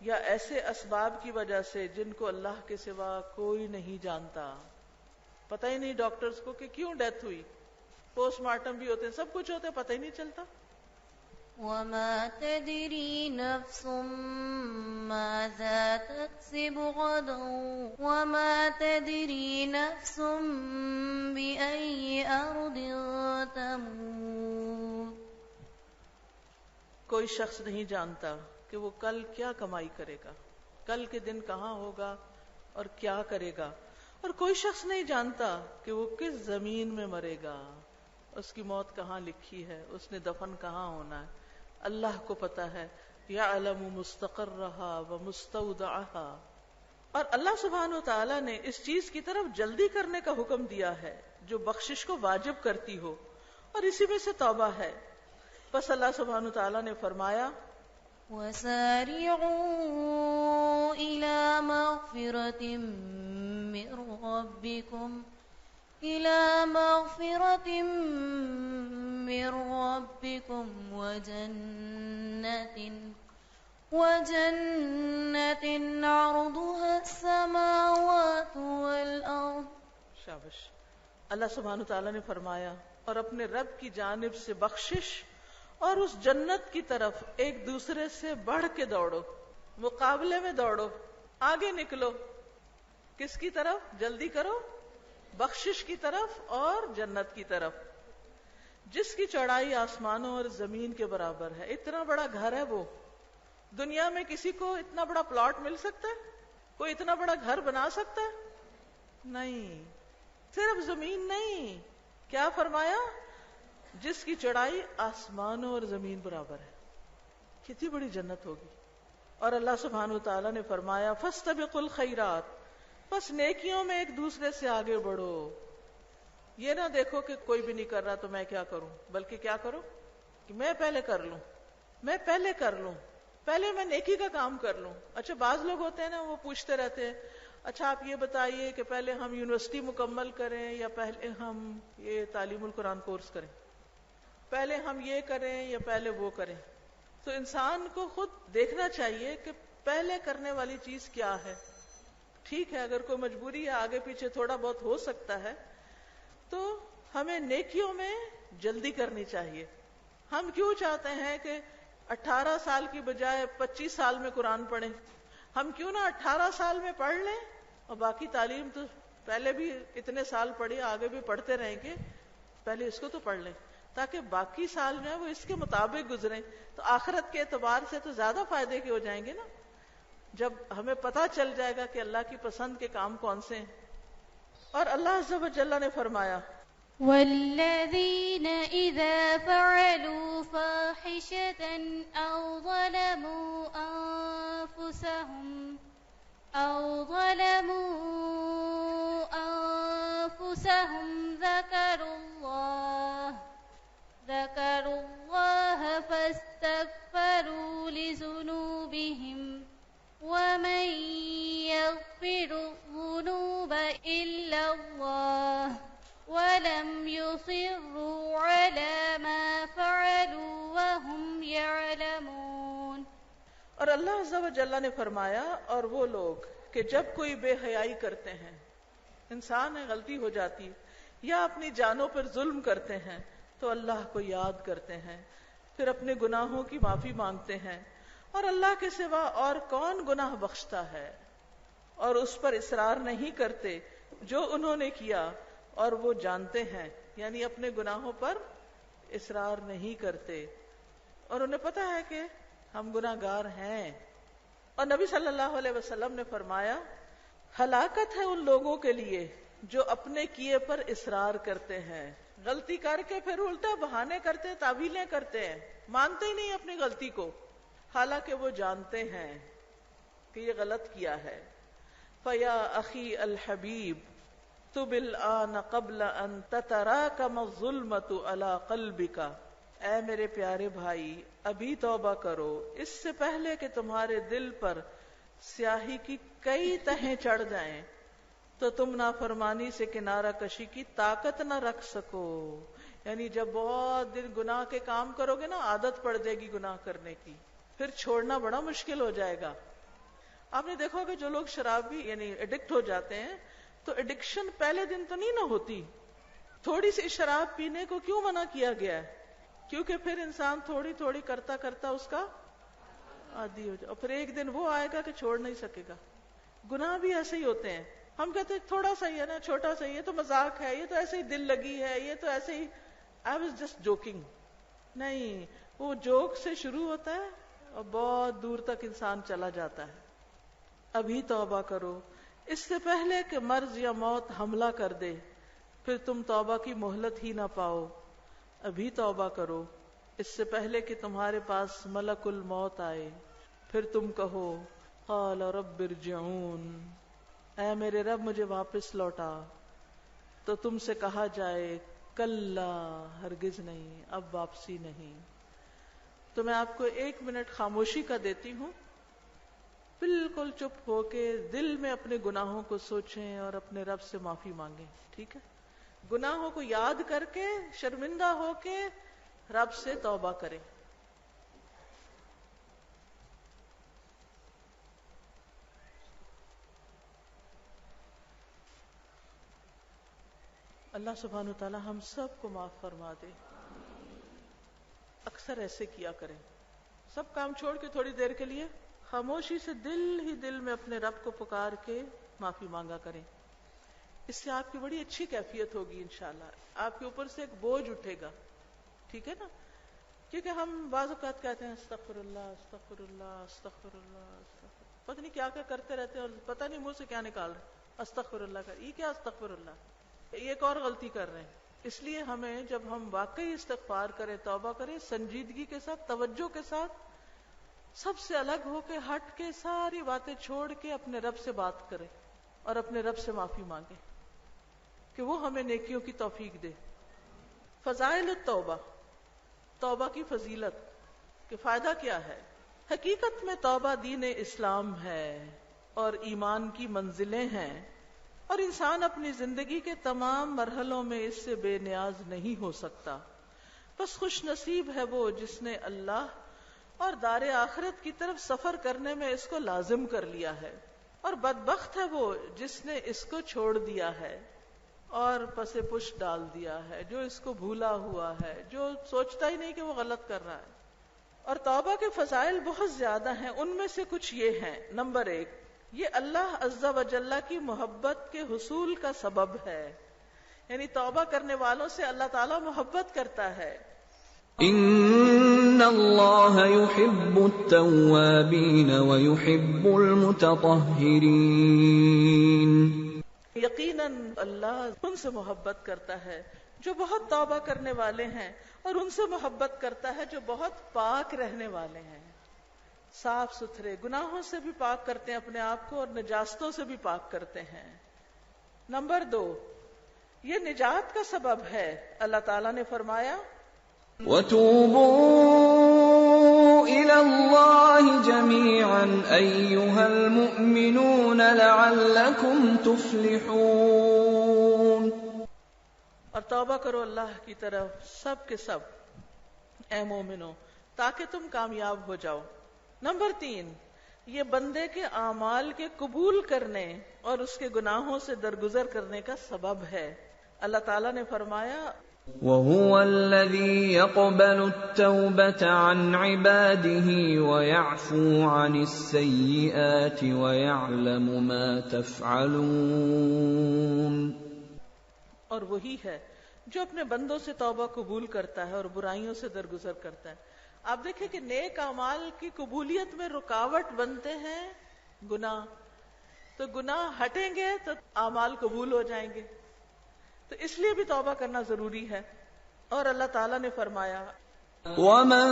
یا ایسے اسباب کی وجہ سے جن کو اللہ کے سوا کوئی نہیں جانتا. پتہ ہی نہیں ڈاکٹرز کو کہ کیوں ڈیتھ ہوئی. پوسٹ مارٹم بھی ہوتے ہیں، سب کچھ ہوتے ہیں، پتہ ہی نہیں چلتا. وما تدري نفس ماذا تكسب غدا وما تدري نفس بأي أرض تموت. کوئی شخص نہیں جانتا کہ وہ کل کیا کمائی کرے گا، کل کے دن کہاں ہوگا اور کیا کرے گا. اور کوئی شخص نہیں جانتا کہ وہ کس زمین میں مرے گا، اس کی موت کہاں لکھی ہے، اس نے دفن کہاں ہونا ہے. اللہ کو پتا ہے. یعلم مستقرها ومستودعها. اور اللہ سبحانہ وتعالی نے اس چیز کی طرف جلدی کرنے کا حکم دیا ہے جو بخشش کو واجب کرتی ہو، اور اسی میں سے توبہ ہے. بس اللہ سبحانہ وتعالی نے فرمایا وسارعوا إلى مغفرة من ربكم إلى مغفرة من ربكم وجنة عرضها السماوات والأرض. شابش. اللہ سبحانہ وتعالی نے فرمایا اور اپنے رب کی جانب سے بخشش اور اس جنت کی طرف ایک دوسرے سے بڑھ کے دوڑو، مقابلے میں دوڑو، آگے نکلو. کس کی طرف؟ جلدی کرو، بخشش کی طرف اور جنت کی طرف، جس کی چوڑائی آسمانوں اور زمین کے برابر ہے. اتنا بڑا گھر ہے وہ. دنیا میں کسی کو اتنا بڑا پلاٹ مل سکتا ہے؟ کوئی اتنا بڑا گھر بنا سکتا ہے؟ نہیں. صرف زمین نہیں، کیا فرمایا؟ جس کی چوڑائی آسمانوں اور زمین برابر ہے. کتنی بڑی جنت ہوگی. اور اللہ سبحانہ وتعالی نے فرمایا فاستبقوا الخیرات، بس نیکیوں میں ایک دوسرے سے آگے بڑھو. یہ نہ دیکھو کہ کوئی بھی نہیں کر رہا تو میں کیا کروں، بلکہ کیا کرو کہ میں پہلے کر لوں، میں پہلے کر لوں. پہلے میں نیکی کا کام کر لوں. اچھا بعض لوگ ہوتے ہیں نا وہ پوچھتے رہتے ہیں اچھا آپ یہ بتائیے کہ پہلے ہم یونیورسٹی مکمل کریں یا پہلے ہم یہ تعلیم القرآن کورس کریں، پہلے ہم یہ کریں یا پہلے وہ کریں. تو انسان کو خود دیکھنا چاہیے کہ پہلے کرنے والی چیز کیا ہے. ٹھیک ہے اگر کوئی مجبوری ہے آگے پیچھے تھوڑا بہت ہو سکتا ہے تو ہمیں نیکیوں میں جلدی کرنی چاہیے. ہم کیوں چاہتے ہیں کہ 18 سال کی بجائے 25 سال میں قرآن پڑھیں؟ ہم کیوں نہ 18 سال میں پڑھ لیں اور باقی تعلیم تو پہلے بھی اتنے سال پڑھی آگے بھی پڑھتے رہیں گے، پہلے اس کو تو پڑھ لیں تاکہ باقی سال جو ہے وہ اس کے مطابق گزریں. تو آخرت کے اعتبار سے تو زیادہ فائدے کے ہو جائیں گے نا جب ہمیں پتہ چل جائے گا کہ اللہ کی پسند کے کام کون سے ہیں. اور اللہ عز و جل نے فرمایا والذين إذا فعلوا فاحشة أو ظلموا أنفسهم ذكروا الله فاستغفروا لذنوبهم ومن يغفر الذنوب إلا الله وَلَمْ يُصِرُّوا عَلَى مَا فَعَلُوا وَهُمْ يَعْلَمُونَ. اور اللہ عز و جل نے فرمایا اور وہ لوگ کہ جب کوئی بے حیائی کرتے ہیں، انسان ہے غلطی ہو جاتی یا اپنی جانوں پر ظلم کرتے ہیں تو اللہ کو یاد کرتے ہیں، پھر اپنے گناہوں کی معافی مانگتے ہیں. اور اللہ کے سوا اور کون گناہ بخشتا ہے، اور اس پر اصرار نہیں کرتے جو انہوں نے کیا اور وہ جانتے ہیں، یعنی اپنے گناہوں پر اصرار نہیں کرتے اور انہیں پتہ ہے کہ ہم گناہگار ہیں. اور نبی صلی اللہ علیہ وسلم نے فرمایا ہلاکت ہے ان لوگوں کے لیے جو اپنے کیے پر اصرار کرتے ہیں، غلطی کر کے پھر الٹا بہانے کرتے، تعویلیں کرتے ہیں، مانتے ہی نہیں اپنی غلطی کو حالانکہ وہ جانتے ہیں کہ یہ غلط کیا ہے. فیا اخی الحبیب تب الآن قبل ان تتراکم الظلمۃ علی قلبک. اے میرے پیارے بھائی ابھی توبہ کرو اس سے پہلے کہ تمہارے دل پر سیاہی کی کئی تہیں چڑھ جائیں تو تم نافرمانی سے کنارہ کشی کی طاقت نہ رکھ سکو. یعنی جب بہت دن گناہ کے کام کرو گے نا عادت پڑ جائے گی گناہ کرنے کی، پھر چھوڑنا بڑا مشکل ہو جائے گا. آپ نے دیکھا کہ جو لوگ شرابی یعنی ایڈکٹ ہو جاتے ہیں تو ایڈکشن پہلے دن تو نہیں نہ ہوتی. تھوڑی سی شراب پینے کو کیوں منع کیا گیا ہے؟ کیونکہ پھر انسان تھوڑی تھوڑی کرتا کرتا اس کا عادی ہو جائے اور پھر ایک دن وہ آئے گا کہ چھوڑ نہیں سکے گا. گناہ بھی ایسے ہی ہوتے ہیں. ہم کہتے ہیں تھوڑا سا ہی ہے نا، چھوٹا سا ہی ہے تو مذاق ہے، یہ تو ایسے ہی دل لگی ہے، یہ تو ایسے ہی I was just joking. نہیں، وہ جوک سے شروع ہوتا ہے اور بہت دور تک انسان چلا جاتا ہے. ابھی توبہ کرو اس سے پہلے کہ مرض یا موت حملہ کر دے، پھر تم توبہ کی مہلت ہی نہ پاؤ. ابھی توبہ کرو اس سے پہلے کہ تمہارے پاس ملک الموت آئے، پھر تم کہو قال رب ارجعون، اے میرے رب مجھے واپس لوٹا. تو تم سے کہا جائے کلا، ہرگز نہیں، اب واپسی نہیں. تو میں آپ کو 1 منٹ خاموشی کا دیتی ہوں، بالکل چپ ہو کے دل میں اپنے گناہوں کو سوچیں اور اپنے رب سے معافی مانگیں. ٹھیک ہے؟ گناہوں کو یاد کر کے شرمندہ ہو کے رب سے توبہ کریں. اللہ سبحانہ وتعالی ہم سب کو معاف فرما دے. اکثر ایسے کیا کریں، سب کام چھوڑ کے تھوڑی دیر کے لیے خاموشی سے دل ہی دل میں اپنے رب کو پکار کے معافی مانگا کریں. اس سے آپ کی بڑی اچھی کیفیت ہوگی انشاءاللہ. آپ کے اوپر سے ایک بوجھ اٹھے گا. ٹھیک ہے نا؟ کیونکہ ہم بعض اوقات کہتے ہیں استغفر اللہ استغفر اللہ استغفر اللہ استغفر، پتہ نہیں کیا کیا کرتے رہتے ہیں اور پتہ نہیں منہ سے کیا نکال رہے. استغفر اللہ کا یہ کیا استغفر اللہ، یہ ایک اور غلطی کر رہے ہیں. اس لیے ہمیں جب ہم واقعی استغفار کریں، توبہ کریں، سنجیدگی کے ساتھ، توجہ کے ساتھ، سب سے الگ ہو کے ہٹ کے ساری باتیں چھوڑ کے اپنے رب سے بات کریں اور اپنے رب سے معافی مانگیں کہ وہ ہمیں نیکیوں کی توفیق دے. فضائل التوبہ، توبہ کی فضیلت کہ فائدہ کیا ہے. حقیقت میں توبہ دین اسلام ہے اور ایمان کی منزلیں ہیں، اور انسان اپنی زندگی کے تمام مرحلوں میں اس سے بے نیاز نہیں ہو سکتا. بس خوش نصیب ہے وہ جس نے اللہ اور دار آخرت کی طرف سفر کرنے میں اس کو لازم کر لیا ہے، اور بدبخت ہے وہ جس نے اس کو چھوڑ دیا ہے اور پس پش ڈال دیا ہے، جو اس کو بھولا ہوا ہے، جو سوچتا ہی نہیں کہ وہ غلط کر رہا ہے. اور توبہ کے فضائل بہت زیادہ ہیں، ان میں سے کچھ یہ ہیں. نمبر 1، یہ اللہ عز و جل کی محبت کے حصول کا سبب ہے، یعنی توبہ کرنے والوں سے اللہ تعالیٰ محبت کرتا ہے. ان اللہ يحب التوابین ويحب المتطہرین. یقیناً اللہ ان سے محبت کرتا ہے جو بہت توبہ کرنے والے ہیں، اور ان سے محبت کرتا ہے جو بہت پاک رہنے والے ہیں، صاف ستھرے، گناہوں سے بھی پاک کرتے ہیں اپنے آپ کو اور نجاستوں سے بھی پاک کرتے ہیں. نمبر 2، یہ نجات کا سبب ہے. اللہ تعالیٰ نے فرمایا وَتُوبُوا إِلَى اللَّهِ جَمِيعًا أَيُّهَا الْمُؤْمِنُونَ لَعَلَّكُمْ تُفْلِحُونَ. اور توبہ کرو اللہ کی طرف سب کے سب، اے مومنو، تاکہ تم کامیاب ہو جاؤ. نمبر 3، یہ بندے کے اعمال کے قبول کرنے اور اس کے گناہوں سے درگزر کرنے کا سبب ہے. اللہ تعالیٰ نے فرمایا وَهُوَ الَّذِي يَقْبَلُ التَّوْبَةَ عَنْ عِبَادِهِ وَيَعْفُو عَنِ السَّيِّئَاتِ وَيَعْلَمُ مَا تَفْعَلُونَ. اور وہی ہے جو اپنے بندوں سے توبہ قبول کرتا ہے اور برائیوں سے درگزر کرتا ہے. آپ دیکھیں کہ نیک اعمال کی قبولیت میں رکاوٹ بنتے ہیں گناہ، تو گناہ ہٹیں گے تو اعمال قبول ہو جائیں گے، تو اس لیے بھی توبہ کرنا ضروری ہے. اور اللہ تعالیٰ نے فرمایا وَمَن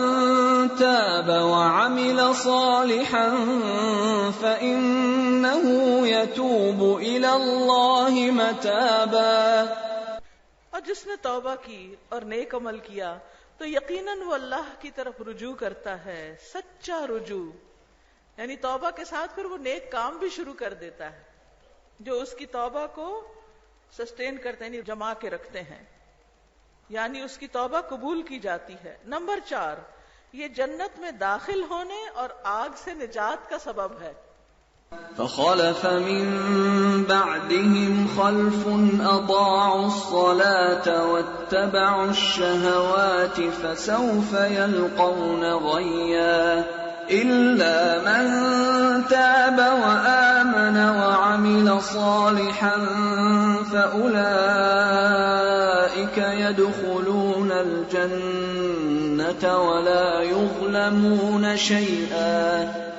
تَابَ وَعَمِلَ صَالِحًا فَإِنَّهُ يَتُوبُ إِلَى اللَّهِ مَتَابًا. اور جس نے توبہ کی اور نیک عمل کیا تو یقیناً وہ اللہ کی طرف رجوع کرتا ہے، سچا رجوع. یعنی توبہ کے ساتھ پھر وہ نیک کام بھی شروع کر دیتا ہے جو اس کی توبہ کو سسٹین کرتے ہیں، یعنی جما کے رکھتے ہیں، یعنی اس کی توبہ قبول کی جاتی ہے. نمبر 4، یہ جنت میں داخل ہونے اور آگ سے نجات کا سبب ہے. فَخَلَفَ مِن بَعْدِهِمْ خَلْفٌ أَضَاعُوا الصَّلَاةَ وَاتَّبَعُوا الشَّهَوَاتِ فَسَوْفَ يَلْقَوْنَ غَيًّا إِلَّا مَن تَابَ وَآمَنَ وَعَمِلَ صَالِحًا فَأُولَئِكَ يَدْخُلُونَ الْجَنَّةَ وَلَا يُظْلَمُونَ شَيْئًا.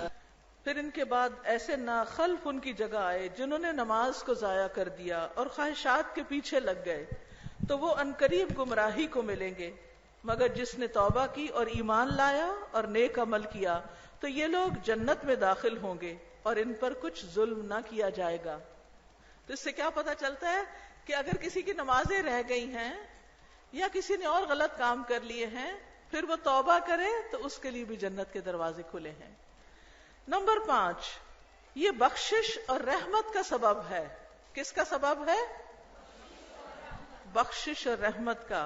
پھر ان کے بعد ایسے ناخلف ان کی جگہ آئے جنہوں نے نماز کو ضائع کر دیا اور خواہشات کے پیچھے لگ گئے، تو وہ عنقریب گمراہی کو ملیں گے. مگر جس نے توبہ کی اور ایمان لایا اور نیک عمل کیا تو یہ لوگ جنت میں داخل ہوں گے اور ان پر کچھ ظلم نہ کیا جائے گا. تو اس سے کیا پتہ چلتا ہے کہ اگر کسی کی نمازیں رہ گئی ہیں یا کسی نے اور غلط کام کر لیے ہیں، پھر وہ توبہ کرے تو اس کے لیے بھی جنت کے دروازے کھلے ہیں. نمبر 5، یہ بخشش اور رحمت کا سبب ہے. کس کا سبب ہے؟ بخشش اور رحمت کا.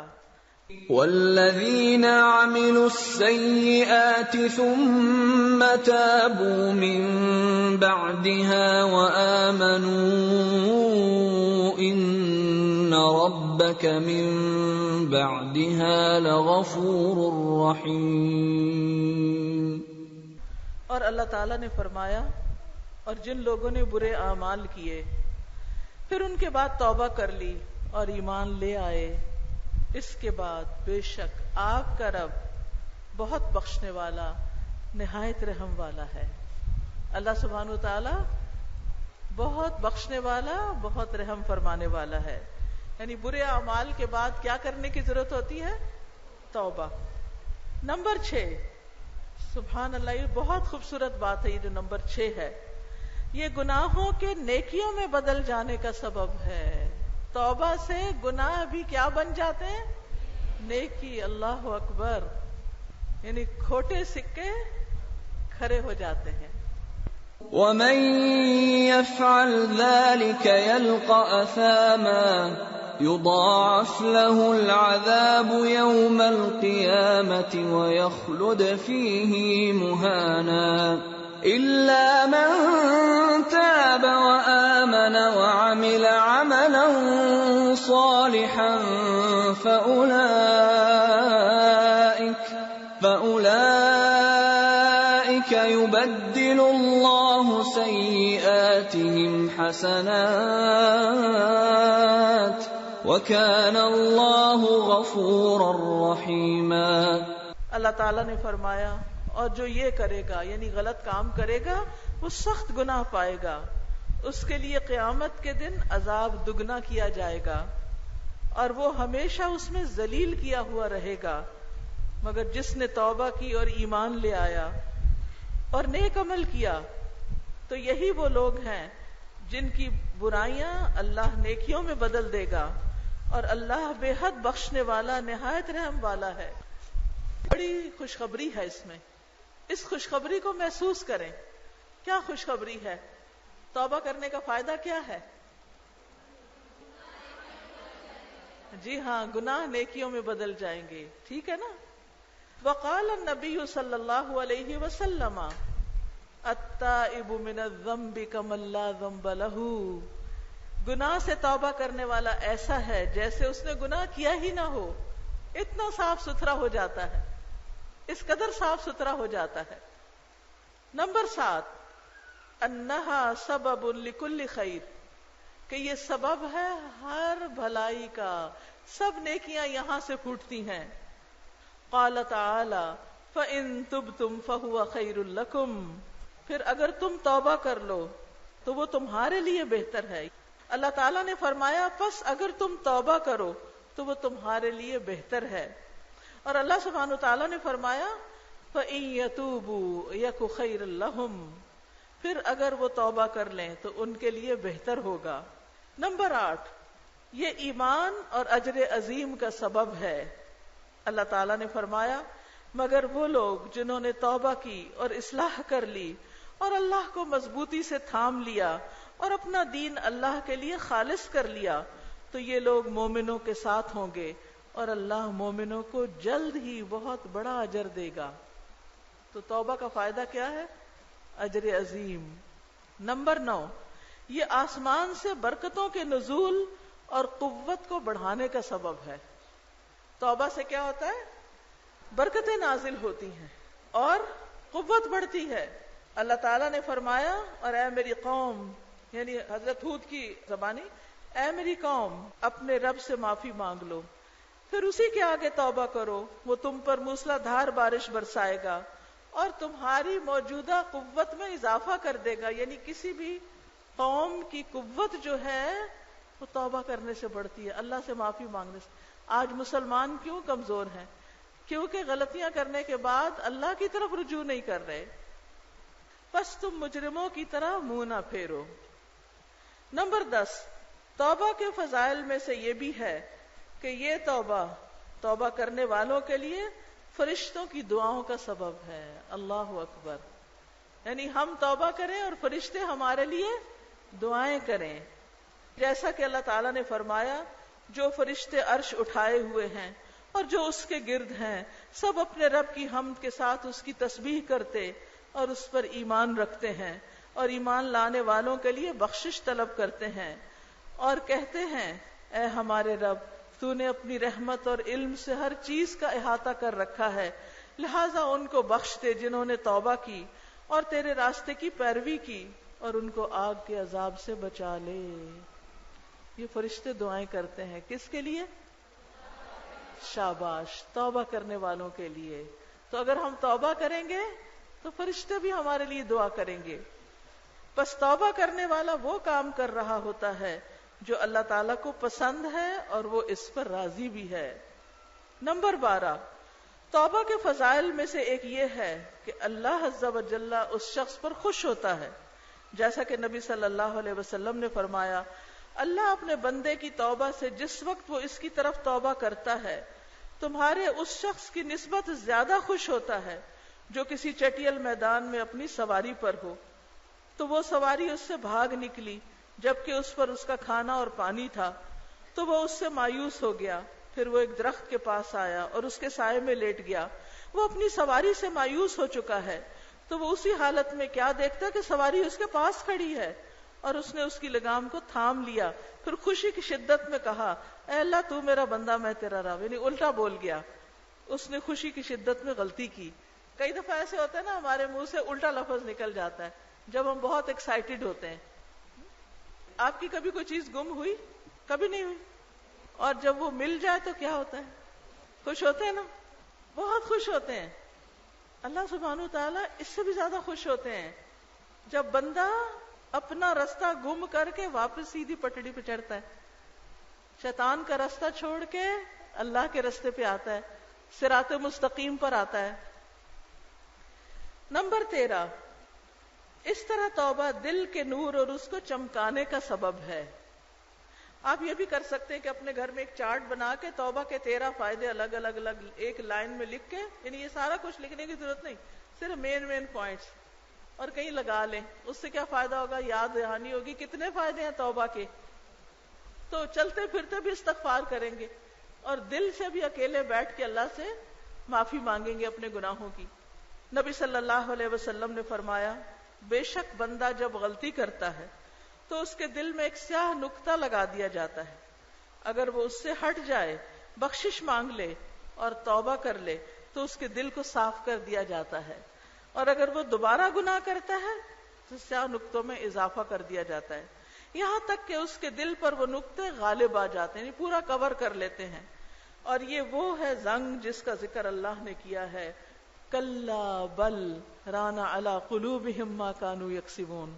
وَالَّذِينَ عَمِلُوا السَّيِّئَاتِ ثُمَّ تَابُوا مِن بَعْدِهَا وَآمَنُوا إِنَّ رَبَّكَ مِن بَعْدِهَا لَغَفُورٌ رَّحِيمٌ. اور اللہ تعالیٰ نے فرمایا اور جن لوگوں نے برے اعمال کیے پھر ان کے بعد توبہ کر لی اور ایمان لے آئے، اس کے بعد بے شک آپ کا رب بہت بخشنے والا، نہایت رحم والا ہے. اللہ سبحانہ وتعالی بہت بخشنے والا، بہت رحم فرمانے والا ہے. یعنی برے اعمال کے بعد کیا کرنے کی ضرورت ہوتی ہے؟ توبہ. نمبر 6، سبحان اللہ، یہ بہت خوبصورت بات ہے. یہ جو نمبر 6 ہے، یہ گناہوں کے نیکیوں میں بدل جانے کا سبب ہے. توبہ سے گناہ بھی کیا بن جاتے ہیں؟ نیکی. اللہ اکبر. یعنی کھوٹے سکے کھڑے ہو جاتے ہیں. وَمَن يَفْعَلْ ذَلِكَ يَلْقَ أَثَامًا يُضَاعَفْ لَهُ الْعَذَابُ يَوْمَ الْقِيَامَةِ وَيَخْلُدْ فِيهِ مُهَانًا إِلَّا مَن تَابَ وَآمَنَ وَعَمِلَ عَمَلًا صَالِحًا فَأُولَئِكَ يُبَدِّلُ اللَّهُ سَيِّئَاتِهِمْ حَسَنَاتٍ وَكَانَ اللَّهُ غَفُورًا رَّحِيمًا. اللہ تعالیٰ نے فرمایا اور جو یہ کرے گا یعنی غلط کام کرے گا وہ سخت گناہ پائے گا، اس کے لیے قیامت کے دن عذاب دگنا کیا جائے گا اور وہ ہمیشہ اس میں ذلیل کیا ہوا رہے گا. مگر جس نے توبہ کی اور ایمان لے آیا اور نیک عمل کیا تو یہی وہ لوگ ہیں جن کی برائیاں اللہ نیکیوں میں بدل دے گا اور اللہ بے حد بخشنے والا نہایت رحم والا ہے. بڑی خوشخبری ہے اس میں، اس خوشخبری کو محسوس کریں. کیا خوشخبری ہے؟ توبہ کرنے کا فائدہ کیا ہے؟ جی ہاں، گناہ نیکیوں میں بدل جائیں گے. ٹھیک ہے نا. وقال النبی صلی اللہ علیہ وسلم التائب من الذنب کمن لا ذنب له. گناہ سے توبہ کرنے والا ایسا ہے جیسے اس نے گناہ کیا ہی نہ ہو. اتنا صاف ستھرا ہو جاتا ہے، اس قدر صاف ستھرا ہو جاتا ہے. نمبر 7 انہا سبب لکل خیر، کہ یہ سبب ہے ہر بھلائی کا، سب نیکیاں یہاں سے پھوٹتی ہیں. قال تعالی فَإِن تُبْتُمْ فَهُوَ خَيْرٌ لَكُمْ، پھر اگر تم توبہ کر لو تو وہ تمہارے لیے بہتر ہے. اللہ تعالیٰ نے فرمایا پس اگر تم توبہ کرو تو وہ تمہارے لیے بہتر ہے. اور اللہ سبحانہ وتعالیٰ نے فرمایا فَإِن يَتُوبُوا يَكُ خَيْرًا لَهُمْ، پھر اگر وہ توبہ کر لیں تو ان کے لیے بہتر ہوگا. نمبر 8 یہ ایمان اور اجر عظیم کا سبب ہے. اللہ تعالیٰ نے فرمایا مگر وہ لوگ جنہوں نے توبہ کی اور اصلاح کر لی اور اللہ کو مضبوطی سے تھام لیا اور اپنا دین اللہ کے لیے خالص کر لیا تو یہ لوگ مومنوں کے ساتھ ہوں گے اور اللہ مومنوں کو جلد ہی بہت بڑا اجر دے گا. تو توبہ کا فائدہ کیا ہے؟ اجر عظیم. نمبر 9 یہ آسمان سے برکتوں کے نزول اور قوت کو بڑھانے کا سبب ہے. توبہ سے کیا ہوتا ہے؟ برکتیں نازل ہوتی ہیں اور قوت بڑھتی ہے. اللہ تعالیٰ نے فرمایا اور اے میری قوم، یعنی حضرت ہود کی زبانی، اے میری قوم اپنے رب سے معافی مانگ لو، پھر اسی کے آگے توبہ کرو، وہ تم پر موسلا دھار بارش برسائے گا اور تمہاری موجودہ قوت میں اضافہ کر دے گا. یعنی کسی بھی قوم کی قوت جو ہے وہ توبہ کرنے سے بڑھتی ہے، اللہ سے معافی مانگنے سے. آج مسلمان کیوں کمزور ہیں؟ کیونکہ غلطیاں کرنے کے بعد اللہ کی طرف رجوع نہیں کر رہے. بس تم مجرموں کی طرح منہ نہ پھیرو. نمبر 10 توبہ کے فضائل میں سے یہ بھی ہے کہ یہ توبہ کرنے والوں کے لیے فرشتوں کی دعاؤں کا سبب ہے. اللہ اکبر. یعنی ہم توبہ کریں اور فرشتے ہمارے لیے دعائیں کریں. جیسا کہ اللہ تعالیٰ نے فرمایا جو فرشتے عرش اٹھائے ہوئے ہیں اور جو اس کے گرد ہیں سب اپنے رب کی حمد کے ساتھ اس کی تسبیح کرتے اور اس پر ایمان رکھتے ہیں اور ایمان لانے والوں کے لیے بخشش طلب کرتے ہیں اور کہتے ہیں اے ہمارے رب تو نے اپنی رحمت اور علم سے ہر چیز کا احاطہ کر رکھا ہے، لہٰذا ان کو بخش دے جنہوں نے توبہ کی اور تیرے راستے کی پیروی کی اور ان کو آگ کے عذاب سے بچا لے. یہ فرشتے دعائیں کرتے ہیں کس کے لیے؟ شاباش، توبہ کرنے والوں کے لیے. تو اگر ہم توبہ کریں گے تو فرشتے بھی ہمارے لیے دعا کریں گے. بس توبہ کرنے والا وہ کام کر رہا ہوتا ہے جو اللہ تعالیٰ کو پسند ہے اور وہ اس پر راضی بھی ہے. نمبر 12 توبہ کے فضائل میں سے ایک یہ ہے کہ اللہ عز و جل اس شخص پر خوش ہوتا ہے. جیسا کہ نبی صلی اللہ علیہ وسلم نے فرمایا اللہ اپنے بندے کی توبہ سے جس وقت وہ اس کی طرف توبہ کرتا ہے تمہارے اس شخص کی نسبت زیادہ خوش ہوتا ہے جو کسی چٹیل میدان میں اپنی سواری پر ہو، تو وہ سواری اس سے بھاگ نکلی جبکہ اس پر اس کا کھانا اور پانی تھا، تو وہ اس سے مایوس ہو گیا، پھر وہ ایک درخت کے پاس آیا اور اس کے سائے میں لیٹ گیا۔ وہ اپنی سواری سے مایوس ہو چکا ہے، تو وہ اسی حالت میں کیا دیکھتا کہ سواری اس کے پاس کھڑی ہے، اور اس نے اس کی لگام کو تھام لیا، پھر خوشی کی شدت میں کہا اے اللہ تو میرا بندہ میں تیرا رب، یعنی الٹا بول گیا۔ اس نے خوشی کی شدت میں غلطی کی۔ کئی دفعہ ایسے ہوتا ہے نا، ہمارے منہ سے الٹا لفظ نکل جاتا ہے جب ہم بہت ایکسائٹیڈ ہوتے ہیں۔ آپ کی کبھی کوئی چیز گم ہوئی؟ کبھی نہیں ہوئی؟ اور جب وہ مل جائے تو کیا ہوتا ہے؟ خوش ہوتے ہیں نا، بہت خوش ہوتے ہیں۔ اللہ سبحانہ وتعالی اس سے بھی زیادہ خوش ہوتے ہیں جب بندہ اپنا رستہ گم کر کے واپس سیدھی پٹڑی پہ چڑھتا ہے، شیطان کا رستہ چھوڑ کے اللہ کے رستے پہ آتا ہے، صراط مستقیم پر آتا ہے۔ نمبر 13، اس طرح توبہ دل کے نور اور اس کو چمکانے کا سبب ہے۔ آپ یہ بھی کر سکتے ہیں کہ اپنے گھر میں ایک چارٹ بنا کے توبہ کے 13 فائدے الگ الگ ایک لائن میں لکھ کے، یعنی یہ سارا کچھ لکھنے کی ضرورت نہیں، صرف مین پوائنٹس، اور کہیں لگا لیں۔ اس سے کیا فائدہ ہوگا؟ یاد دہانی ہوگی کتنے فائدے ہیں توبہ کے، تو چلتے پھرتے بھی استغفار کریں گے اور دل سے بھی اکیلے بیٹھ کے اللہ سے معافی مانگیں گے اپنے گناہوں کی۔ نبی صلی اللہ علیہ وسلم نے فرمایا، بے شک بندہ جب غلطی کرتا ہے تو اس کے دل میں ایک سیاہ نقطہ لگا دیا جاتا ہے، اگر وہ اس سے ہٹ جائے، بخشش مانگ لے اور توبہ کر لے تو اس کے دل کو صاف کر دیا جاتا ہے، اور اگر وہ دوبارہ گناہ کرتا ہے تو سیاہ نقطوں میں اضافہ کر دیا جاتا ہے، یہاں تک کہ اس کے دل پر وہ نقطے غالب آ جاتے ہیں، یعنی پورا کور کر لیتے ہیں۔ اور یہ وہ ہے زنگ جس کا ذکر اللہ نے کیا ہے، کلا بل ران علی قلوبہم ما کانوا یکسبون،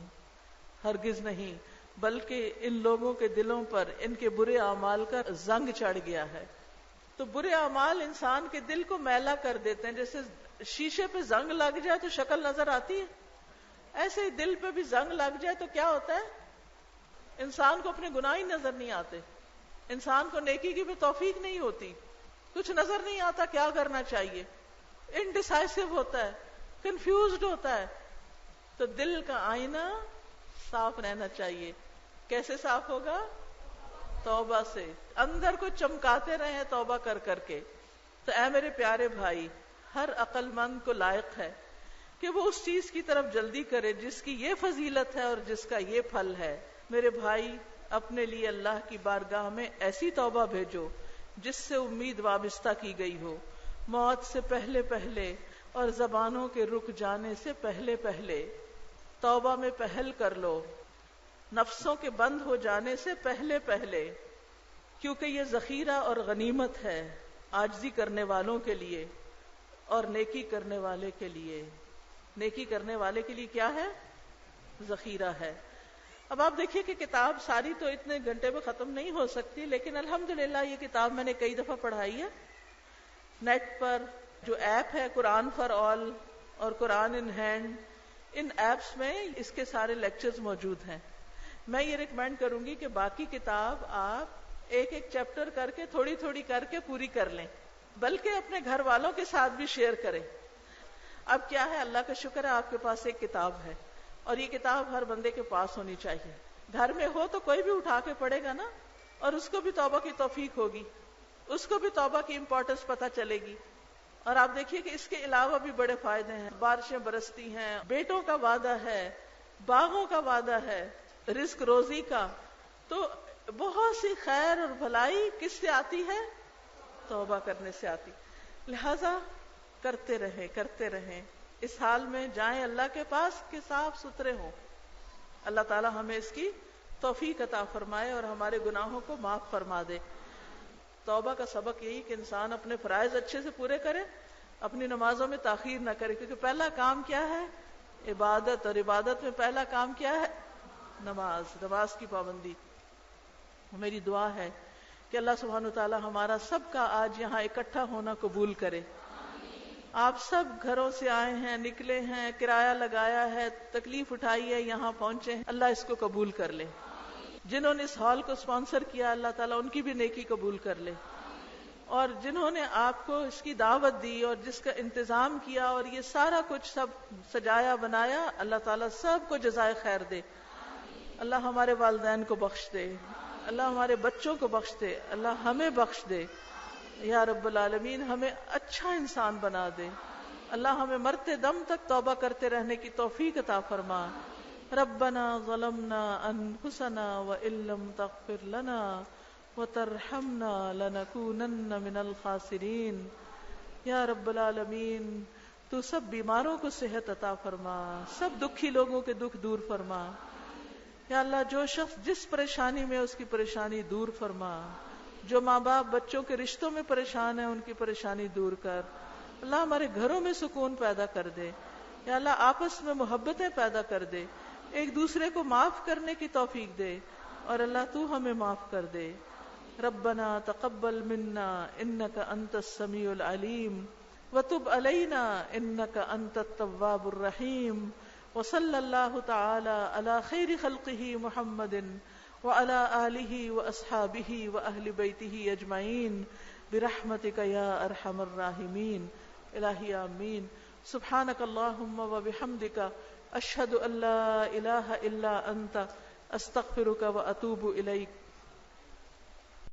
ہرگز نہیں بلکہ ان لوگوں کے دلوں پر ان کے برے اعمال کا زنگ چڑھ گیا ہے۔ تو برے اعمال انسان کے دل کو میلا کر دیتے ہیں، جیسے شیشے پہ زنگ لگ جائے تو شکل نظر آتی ہے، ایسے ہی دل پہ بھی زنگ لگ جائے تو کیا ہوتا ہے؟ انسان کو اپنے گناہ ہی نظر نہیں آتے، انسان کو نیکی کی بھی توفیق نہیں ہوتی، کچھ نظر نہیں آتا کیا کرنا چاہیے، انڈیسائسو ہوتا ہے، کنفیوزڈ ہوتا ہے۔ تو دل کا آئینہ صاف رہنا چاہیے۔ کیسے صاف ہوگا؟ توبہ سے، اندر کو چمکاتے رہیں توبہ کر کر کے۔ تو اے میرے پیارے بھائی، ہر عقل مند کو لائق ہے کہ وہ اس چیز کی طرف جلدی کرے جس کی یہ فضیلت ہے اور جس کا یہ پھل ہے۔ میرے بھائی، اپنے لیے اللہ کی بارگاہ میں ایسی توبہ بھیجو جس سے امید وابستہ کی گئی ہو، موت سے پہلے پہلے اور زبانوں کے رک جانے سے پہلے پہلے۔ توبہ میں پہل کر لو، نفسوں کے بند ہو جانے سے پہلے پہلے، کیونکہ یہ ذخیرہ اور غنیمت ہے عاجزی کرنے والوں کے لیے اور نیکی کرنے والے کے لیے۔ نیکی کرنے والے کے لیے کیا ہے؟ ذخیرہ ہے۔ اب آپ دیکھیے کہ کتاب ساری تو اتنے گھنٹے میں ختم نہیں ہو سکتی، لیکن الحمدللہ یہ کتاب میں نے کئی دفعہ پڑھائی ہے۔ نیٹ پر جو ایپ ہے قرآن فار آل اور قرآن ان ہینڈ، ان ایپس میں اس کے سارے لیکچرز موجود ہیں۔ میں یہ ریکمینڈ کروں گی کہ باقی کتاب آپ ایک ایک چیپٹر کر کے تھوڑی تھوڑی کر کے پوری کر لیں، بلکہ اپنے گھر والوں کے ساتھ بھی شیئر کریں۔ اب کیا ہے، اللہ کا شکر ہے آپ کے پاس ایک کتاب ہے، اور یہ کتاب ہر بندے کے پاس ہونی چاہیے۔ گھر میں ہو تو کوئی بھی اٹھا کے پڑھے گا نا، اور اس کو بھی توبہ کی توفیق ہوگی، اس کو بھی توبہ کی امپورٹنس پتہ چلے گی۔ اور آپ دیکھیے کہ اس کے علاوہ بھی بڑے فائدے ہیں، بارشیں برستی ہیں، بیٹوں کا وعدہ ہے، باغوں کا وعدہ ہے، رزق روزی کا، تو بہت سی خیر اور بھلائی کس سے آتی ہے؟ توبہ کرنے سے آتی۔ لہذا کرتے رہیں، اس حال میں جائیں اللہ کے پاس کہ صاف ستھرے ہوں۔ اللہ تعالی ہمیں اس کی توفیق عطا فرمائے اور ہمارے گناہوں کو معاف فرما دے۔ توبہ کا سبق یہی کہ انسان اپنے فرائض اچھے سے پورے کرے، اپنی نمازوں میں تاخیر نہ کرے، کیونکہ پہلا کام کیا ہے؟ عبادت، اور عبادت میں پہلا کام کیا ہے؟ نماز کی پابندی۔ میری دعا ہے کہ اللہ سبحانہ وتعالی ہمارا سب کا آج یہاں اکٹھا ہونا قبول کرے۔ آپ سب گھروں سے آئے ہیں، نکلے ہیں، کرایہ لگایا ہے، تکلیف اٹھائی ہے، یہاں پہنچے ہیں، اللہ اس کو قبول کر لے۔ جنہوں نے اس ہال کو اسپانسر کیا، اللہ تعالیٰ ان کی بھی نیکی قبول کر لے، اور جنہوں نے آپ کو اس کی دعوت دی اور جس کا انتظام کیا اور یہ سارا کچھ سب سجایا بنایا، اللہ تعالیٰ سب کو جزائے خیر دے. اللہ ہمارے والدین کو بخش دے، اللہ ہمارے بچوں کو بخش دے، اللہ ہمیں بخش دے. یا رب العالمین ہمیں اچھا انسان بنا دے. اللہ ہمیں مرتے دم تک توبہ کرتے رہنے کی توفیق عطا فرما. ربنا ظلمنا انفسنا وان لم تغفر لنا وترحمنا لنکونن من الخاسرین. یا رب العالمین تو سب بیماروں کو صحت عطا فرما، سب دکھی لوگوں کے دکھ دور فرما. یا اللہ جو شخص جس پریشانی میں اس کی پریشانی دور فرما. جو ماں باپ بچوں کے رشتوں میں پریشان ہیں ان کی پریشانی دور کر. اللہ ہمارے گھروں میں سکون پیدا کر دے. یا اللہ آپس میں محبتیں پیدا کر دے، ایک دوسرے کو معاف کرنے کی توفیق دے. اور اللہ تو ہمیں معاف کر دے. ربنا تقبل منا انك انت السميع العليم وتب علينا انك انت التواب الرحيم. وصلى الله تعالى على خير خلقه محمد وعلى آله وأصحابه وأهل بيته أجمعين برحمتك يا أرحم الراحمين. إلهي آمين. سبحانك اللهم وبحمدك أشهد أن لا إله إلا أنت أستغفرك وأتوب إليك.